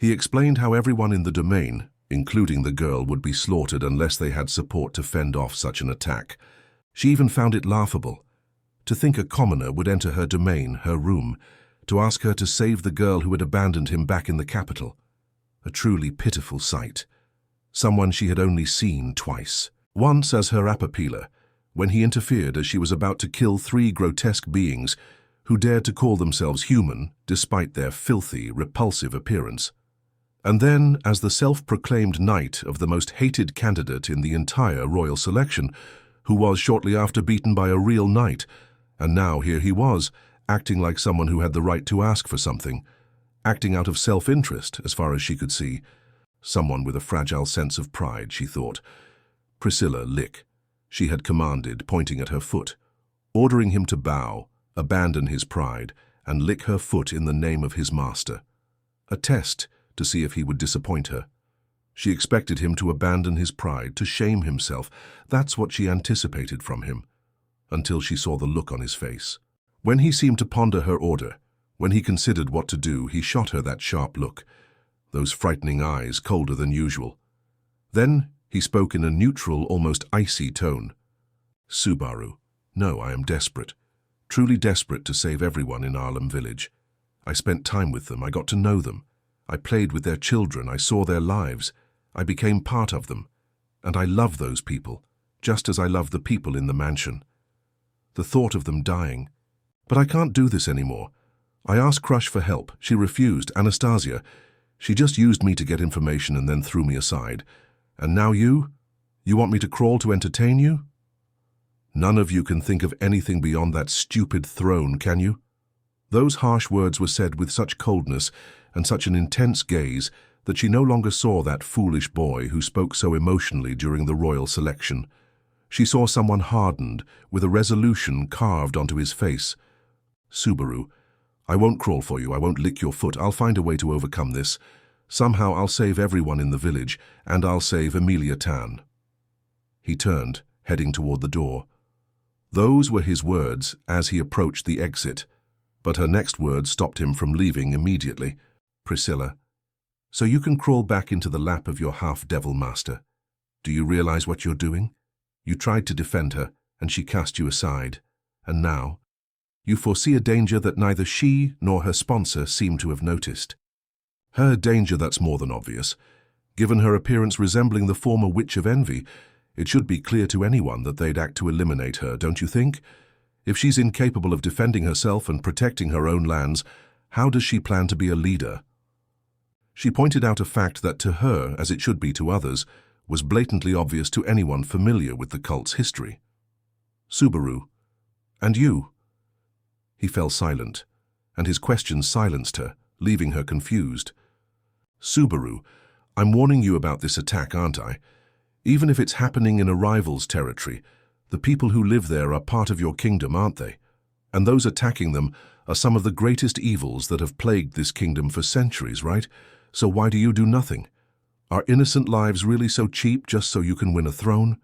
He explained how everyone in the domain, including the girl, would be slaughtered unless they had support to fend off such an attack. She even found it laughable. To think a commoner would enter her domain, her room, to ask her to save the girl who had abandoned him back in the capital. A truly pitiful sight. Someone she had only seen twice. Once as her appealer, when he interfered as she was about to kill 3 grotesque beings who dared to call themselves human despite their filthy, repulsive appearance. And then as the self-proclaimed knight of the most hated candidate in the entire royal selection, who was shortly after beaten by a real knight, and now here he was, acting like someone who had the right to ask for something, acting out of self-interest as far as she could see. Someone with a fragile sense of pride, she thought. Priscilla, lick, she had commanded, pointing at her foot, ordering him to bow, abandon his pride, and lick her foot in the name of his master. A test to see if he would disappoint her. She expected him to abandon his pride, to shame himself. That's what she anticipated from him, until she saw the look on his face. When he seemed to ponder her order, when he considered what to do, he shot her that sharp look, those frightening eyes colder than usual. Then he spoke in a neutral, almost icy tone. Subaru, no, I am desperate, truly desperate to save everyone in Arlem village. I spent time with them, I got to know them. I played with their children, I saw their lives. I became part of them. And I love those people, just as I love the people in the mansion. The thought of them dying. But I can't do this anymore. I asked Crush for help. She refused. Anastasia. She just used me to get information and then threw me aside. And now you? You want me to crawl to entertain you? None of you can think of anything beyond that stupid throne, can you? Those harsh words were said with such coldness and such an intense gaze that she no longer saw that foolish boy who spoke so emotionally during the royal selection. She saw someone hardened, with a resolution carved onto his face. Subaru, I won't crawl for you, I won't lick your foot, I'll find a way to overcome this. Somehow I'll save everyone in the village, and I'll save Emilia Tan. He turned, heading toward the door. Those were his words as he approached the exit, but her next words stopped him from leaving immediately. Priscilla, so you can crawl back into the lap of your half-devil master. Do you realize what you're doing? You tried to defend her, and she cast you aside. And now, you foresee a danger that neither she nor her sponsor seem to have noticed. Her danger that's more than obvious. Given her appearance resembling the former Witch of Envy, it should be clear to anyone that they'd act to eliminate her, don't you think? If she's incapable of defending herself and protecting her own lands, how does she plan to be a leader? She pointed out a fact that to her, as it should be to others, was blatantly obvious to anyone familiar with the cult's history. Subaru, and you? He fell silent, and his questions silenced her, leaving her confused. Subaru, I'm warning you about this attack, aren't I? Even if it's happening in a rival's territory, the people who live there are part of your kingdom, aren't they? And those attacking them are some of the greatest evils that have plagued this kingdom for centuries, right? So why do you do nothing? Are innocent lives really so cheap just so you can win a throne?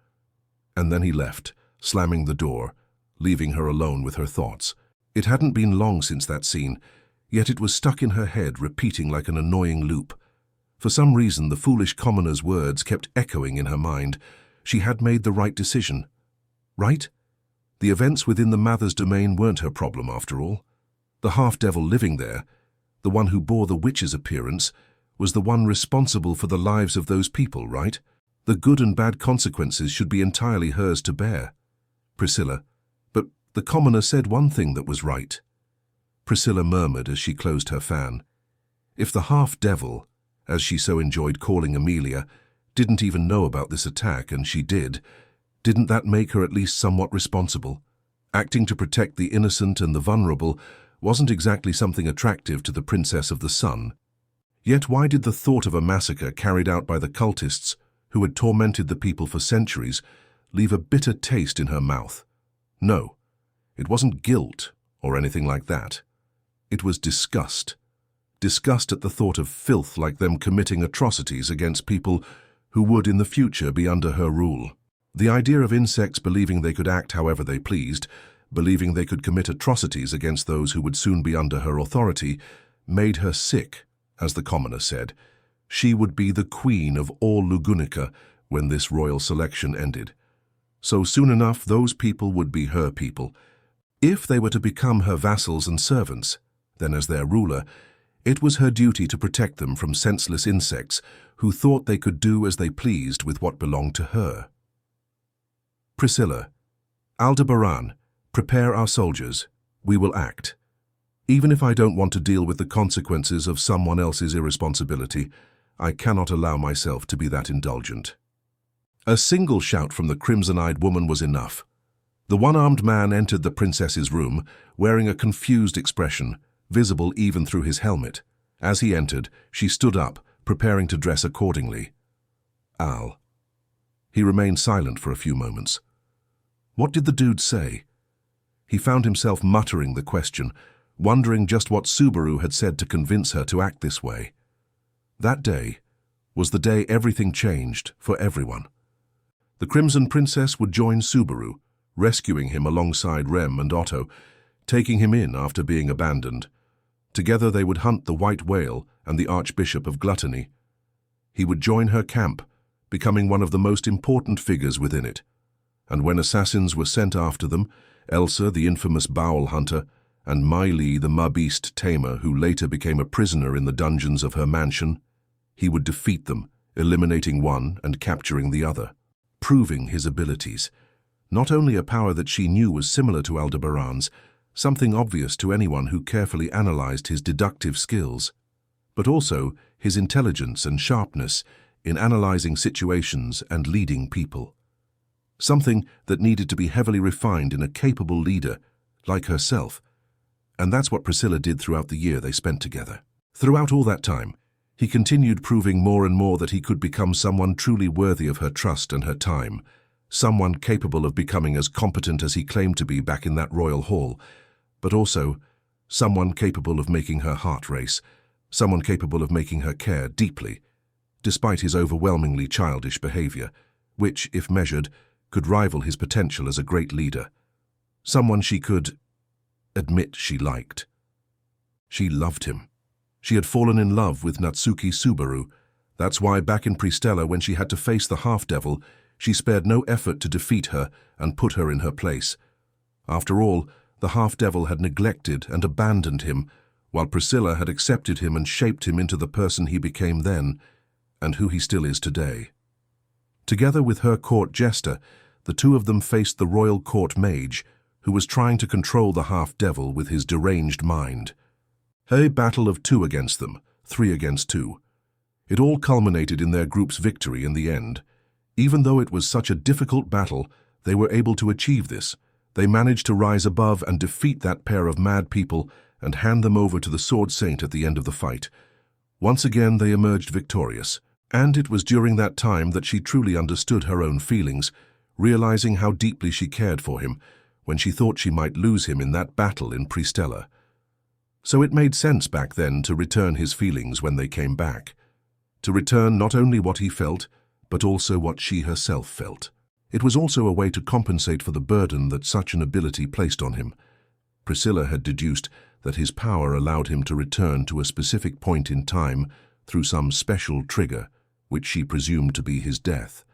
And then he left, slamming the door, leaving her alone with her thoughts. It hadn't been long since that scene, yet it was stuck in her head, repeating like an annoying loop. For some reason, the foolish commoner's words kept echoing in her mind. She had made the right decision. Right? The events within the Mather's domain weren't her problem, after all. The half-devil living there, the one who bore the witch's appearance, was the one responsible for the lives of those people, right? The good and bad consequences should be entirely hers to bear. Priscilla, but the commoner said one thing that was right. Priscilla murmured as she closed her fan. If the half-devil, as she so enjoyed calling Emilia, didn't even know about this attack, and she did, didn't that make her at least somewhat responsible? Acting to protect the innocent and the vulnerable wasn't exactly something attractive to the Princess of the Sun. Yet why did the thought of a massacre carried out by the cultists, who had tormented the people for centuries, leave a bitter taste in her mouth? No, it wasn't guilt or anything like that. It was disgust. Disgust at the thought of filth like them committing atrocities against people who would in the future be under her rule. The idea of insects believing they could act however they pleased, believing they could commit atrocities against those who would soon be under her authority, made her sick as the commoner said. She would be the queen of all Lugunica when this royal selection ended. So soon enough, those people would be her people. If they were to become her vassals and servants, then as their ruler, it was her duty to protect them from senseless insects who thought they could do as they pleased with what belonged to her. Priscilla, Aldebaran, prepare our soldiers. We will act. Even if I don't want to deal with the consequences of someone else's irresponsibility, I cannot allow myself to be that indulgent. A single shout from the crimson-eyed woman was enough. The one-armed man entered the princess's room, wearing a confused expression, visible even through his helmet. As he entered, she stood up, preparing to dress accordingly. Al. He remained silent for a few moments. What did the dude say? He found himself muttering the question, wondering just what Subaru had said to convince her to act this way. That day was the day everything changed for everyone. The Crimson Princess would join Subaru, rescuing him alongside Rem and Otto, taking him in after being abandoned. Together they would hunt the White Whale and the Archbishop of Gluttony. He would join her camp, becoming one of the most important figures within it. And when assassins were sent after them, Elsa, the infamous Bowel Hunter, and Miley, the Mud-Beast Tamer, who later became a prisoner in the dungeons of her mansion, he would defeat them, eliminating one and capturing the other, proving his abilities. Not only a power that she knew was similar to Aldebaran's, something obvious to anyone who carefully analyzed his deductive skills, but also his intelligence and sharpness in analyzing situations and leading people. Something that needed to be heavily refined in a capable leader like herself. And that's what Priscilla did throughout the year they spent together. Throughout all that time, he continued proving more and more that he could become someone truly worthy of her trust and her time, someone capable of becoming as competent as he claimed to be back in that royal hall, but also someone capable of making her heart race, someone capable of making her care deeply, despite his overwhelmingly childish behavior, which, if measured, could rival his potential as a great leader. Someone she could admit she liked. She loved him. She had fallen in love with Natsuki Subaru. That's why back in Priscilla, when she had to face the half-devil, she spared no effort to defeat her and put her in her place. After all, the half-devil had neglected and abandoned him, while Priscilla had accepted him and shaped him into the person he became then, and who he still is today. Together with her court jester, the two of them faced the royal court mage, who was trying to control the half-devil with his deranged mind. A battle of 2 against them, 3 against 2. It all culminated in their group's victory in the end. Even though it was such a difficult battle, they were able to achieve this. They managed to rise above and defeat that pair of mad people and hand them over to the Sword Saint at the end of the fight. Once again they emerged victorious, and it was during that time that she truly understood her own feelings, realizing how deeply she cared for him, when she thought she might lose him in that battle in Priscilla. So it made sense back then to return his feelings when they came back. To return not only what he felt, but also what she herself felt. It was also a way to compensate for the burden that such an ability placed on him. Priscilla had deduced that his power allowed him to return to a specific point in time through some special trigger, which she presumed to be his death.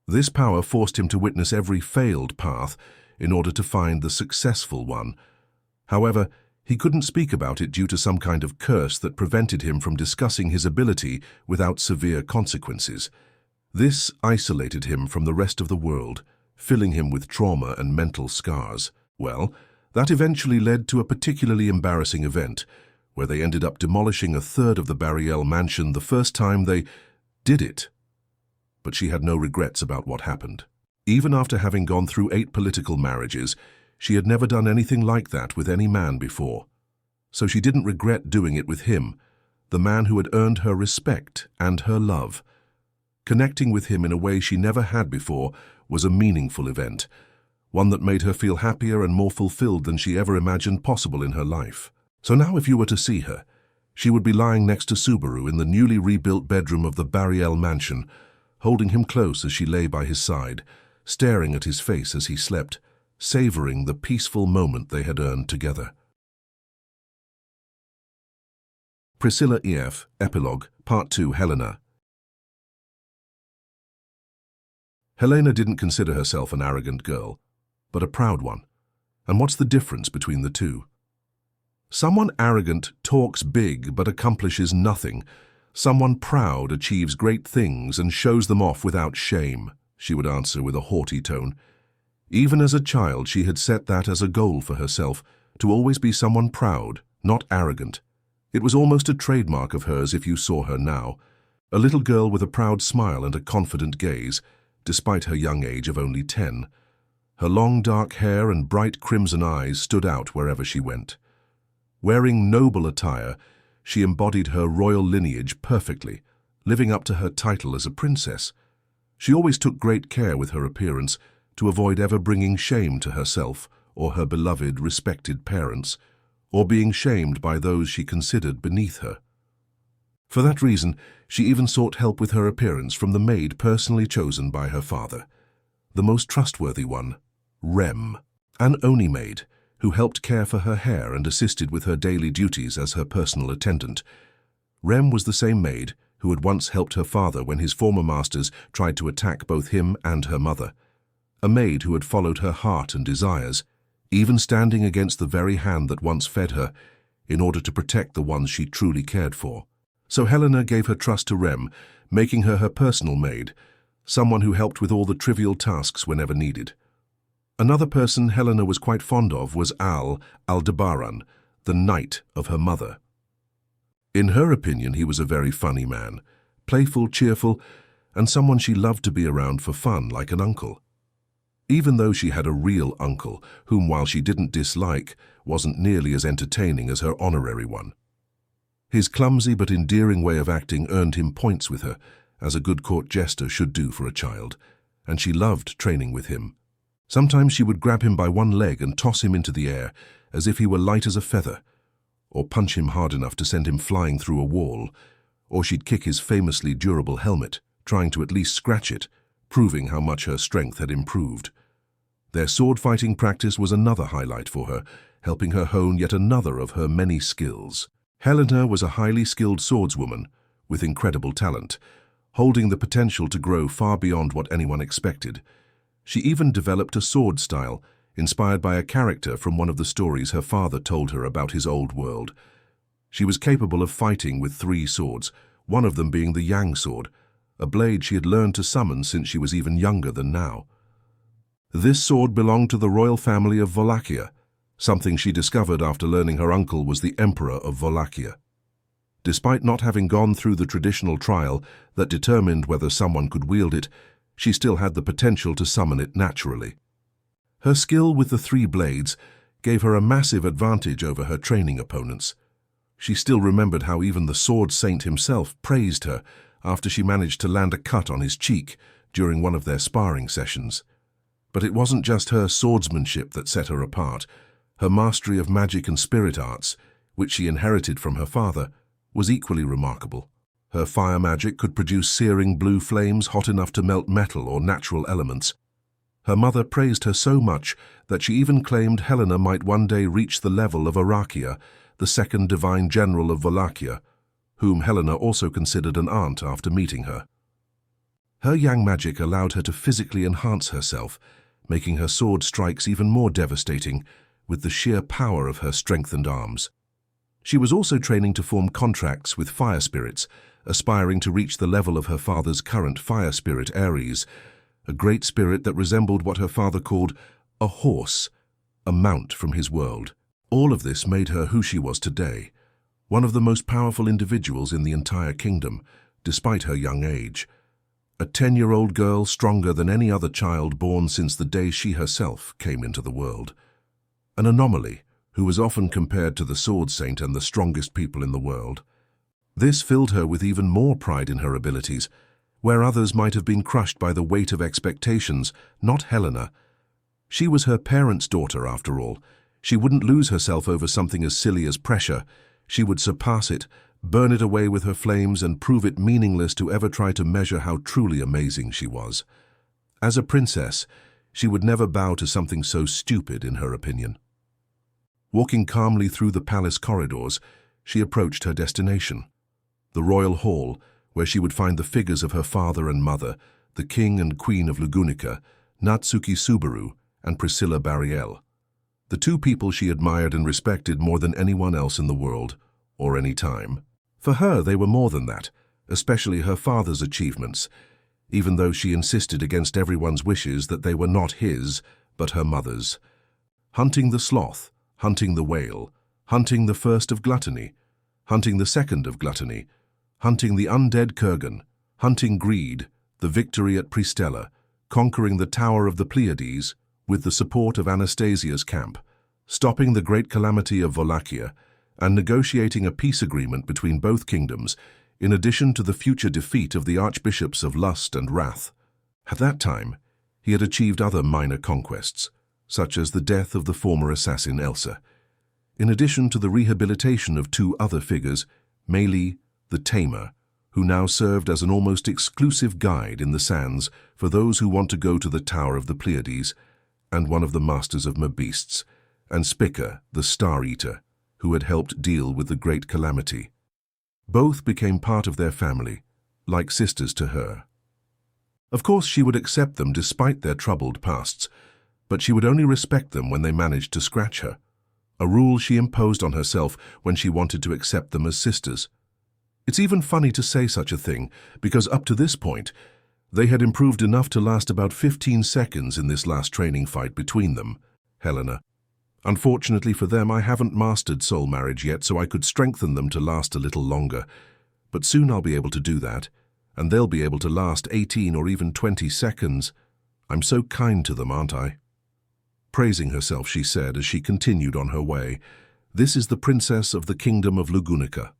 This power forced him to witness every failed path in order to find the successful one. However, he couldn't speak about it due to some kind of curse that prevented him from discussing his ability without severe consequences. This isolated him from the rest of the world, filling him with trauma and mental scars. Well, that eventually led to a particularly embarrassing event, where they ended up demolishing a third of the Bariel mansion the first time they did it. But she had no regrets about what happened. Even after having gone through 8 political marriages, she had never done anything like that with any man before. So she didn't regret doing it with him, the man who had earned her respect and her love. Connecting with him in a way she never had before was a meaningful event, one that made her feel happier and more fulfilled than she ever imagined possible in her life. So now if you were to see her, she would be lying next to Subaru in the newly rebuilt bedroom of the Bariel mansion, holding him close as she lay by his side, staring at his face as he slept, savoring the peaceful moment they had earned together. Priscilla EF, Epilogue, Part 2, Helena. Helena didn't consider herself an arrogant girl, but a proud one. And what's the difference between the two? Someone arrogant talks big but accomplishes nothing. Someone proud achieves great things and shows them off without shame, she would answer with a haughty tone. Even as a child, she had set that as a goal for herself, to always be someone proud, not arrogant. It was almost a trademark of hers if you saw her now, a little girl with a proud smile and a confident gaze, despite her young age of only 10. Her long dark hair and bright crimson eyes stood out wherever she went. Wearing noble attire, she embodied her royal lineage perfectly, living up to her title as a princess. She always took great care with her appearance to avoid ever bringing shame to herself or her beloved, respected parents, or being shamed by those she considered beneath her. For that reason, she even sought help with her appearance from the maid personally chosen by her father, the most trustworthy one, Rem, an Oni maid, who helped care for her hair and assisted with her daily duties as her personal attendant. Rem was the same maid who had once helped her father when his former masters tried to attack both him and her mother, a maid who had followed her heart and desires, even standing against the very hand that once fed her, in order to protect the ones she truly cared for. So Helena gave her trust to Rem, making her her personal maid, someone who helped with all the trivial tasks whenever needed. Another person Helena was quite fond of was Aldebaran, the knight of her mother. In her opinion, he was a very funny man, playful, cheerful, and someone she loved to be around for fun, like an uncle. Even though she had a real uncle, whom, while she didn't dislike, wasn't nearly as entertaining as her honorary one. His clumsy but endearing way of acting earned him points with her, as a good court jester should do for a child, and she loved training with him. Sometimes she would grab him by one leg and toss him into the air, as if he were light as a feather, or punch him hard enough to send him flying through a wall, or she'd kick his famously durable helmet, trying to at least scratch it, proving how much her strength had improved. Their sword-fighting practice was another highlight for her, helping her hone yet another of her many skills. Helena was a highly skilled swordswoman with incredible talent, holding the potential to grow far beyond what anyone expected. She even developed a sword style, inspired by a character from one of the stories her father told her about his old world. She was capable of fighting with 3 swords, one of them being the Yang sword, a blade she had learned to summon since she was even younger than now. This sword belonged to the royal family of Wallachia, something she discovered after learning her uncle was the Emperor of Wallachia. Despite not having gone through the traditional trial that determined whether someone could wield it, she still had the potential to summon it naturally. Her skill with the 3 blades gave her a massive advantage over her training opponents. She still remembered how even the sword saint himself praised her after she managed to land a cut on his cheek during one of their sparring sessions. But it wasn't just her swordsmanship that set her apart. Her mastery of magic and spirit arts, which she inherited from her father, was equally remarkable. Her fire magic could produce searing blue flames hot enough to melt metal or natural elements. Her mother praised her so much that she even claimed Helena might one day reach the level of Arakia, the second divine general of Wallachia, whom Helena also considered an aunt after meeting her. Her yang magic allowed her to physically enhance herself, making her sword strikes even more devastating with the sheer power of her strengthened arms. She was also training to form contracts with fire spirits, aspiring to reach the level of her father's current fire spirit Ares, a great spirit that resembled what her father called a horse, a mount from his world. All of this made her who she was today, one of the most powerful individuals in the entire kingdom, despite her young age. A 10-year-old girl stronger than any other child born since the day she herself came into the world. An anomaly who was often compared to the sword saint and the strongest people in the world. This filled her with even more pride in her abilities, where others might have been crushed by the weight of expectations, not Helena. She was her parents' daughter, after all. She wouldn't lose herself over something as silly as pressure. She would surpass it, burn it away with her flames, and prove it meaningless to ever try to measure how truly amazing she was. As a princess, she would never bow to something so stupid, in her opinion. Walking calmly through the palace corridors, she approached her destination, the royal hall, where she would find the figures of her father and mother, the king and queen of Lugunica, Natsuki Subaru and Priscilla Bariel. The two people she admired and respected more than anyone else in the world, or any time. For her, they were more than that, especially her father's achievements, even though she insisted against everyone's wishes that they were not his, but her mother's. Hunting the sloth, hunting the whale, hunting the first of gluttony, hunting the second of gluttony, hunting the undead Kurgan, hunting greed, the victory at Pristella, conquering the Tower of the Pleiades with the support of Anastasia's camp, stopping the great calamity of Wallachia, and negotiating a peace agreement between both kingdoms, in addition to the future defeat of the archbishops of Lust and Wrath. At that time, he had achieved other minor conquests, such as the death of the former assassin Elsa, in addition to the rehabilitation of two other figures, Meili, the Tamer, who now served as an almost exclusive guide in the sands for those who want to go to the Tower of the Pleiades, and one of the masters of beasts, and Spica, the Star Eater, who had helped deal with the great calamity. Both became part of their family, like sisters to her. Of course, she would accept them despite their troubled pasts, but she would only respect them when they managed to scratch her, a rule she imposed on herself when she wanted to accept them as sisters. It's even funny to say such a thing, because up to this point, they had improved enough to last about 15 seconds in this last training fight between them, Helena. Unfortunately for them, I haven't mastered soul marriage yet, so I could strengthen them to last a little longer. But soon I'll be able to do that, and they'll be able to last 18 or even 20 seconds. I'm so kind to them, aren't I? Praising herself, she said as she continued on her way, "This is the princess of the kingdom of Lugunica."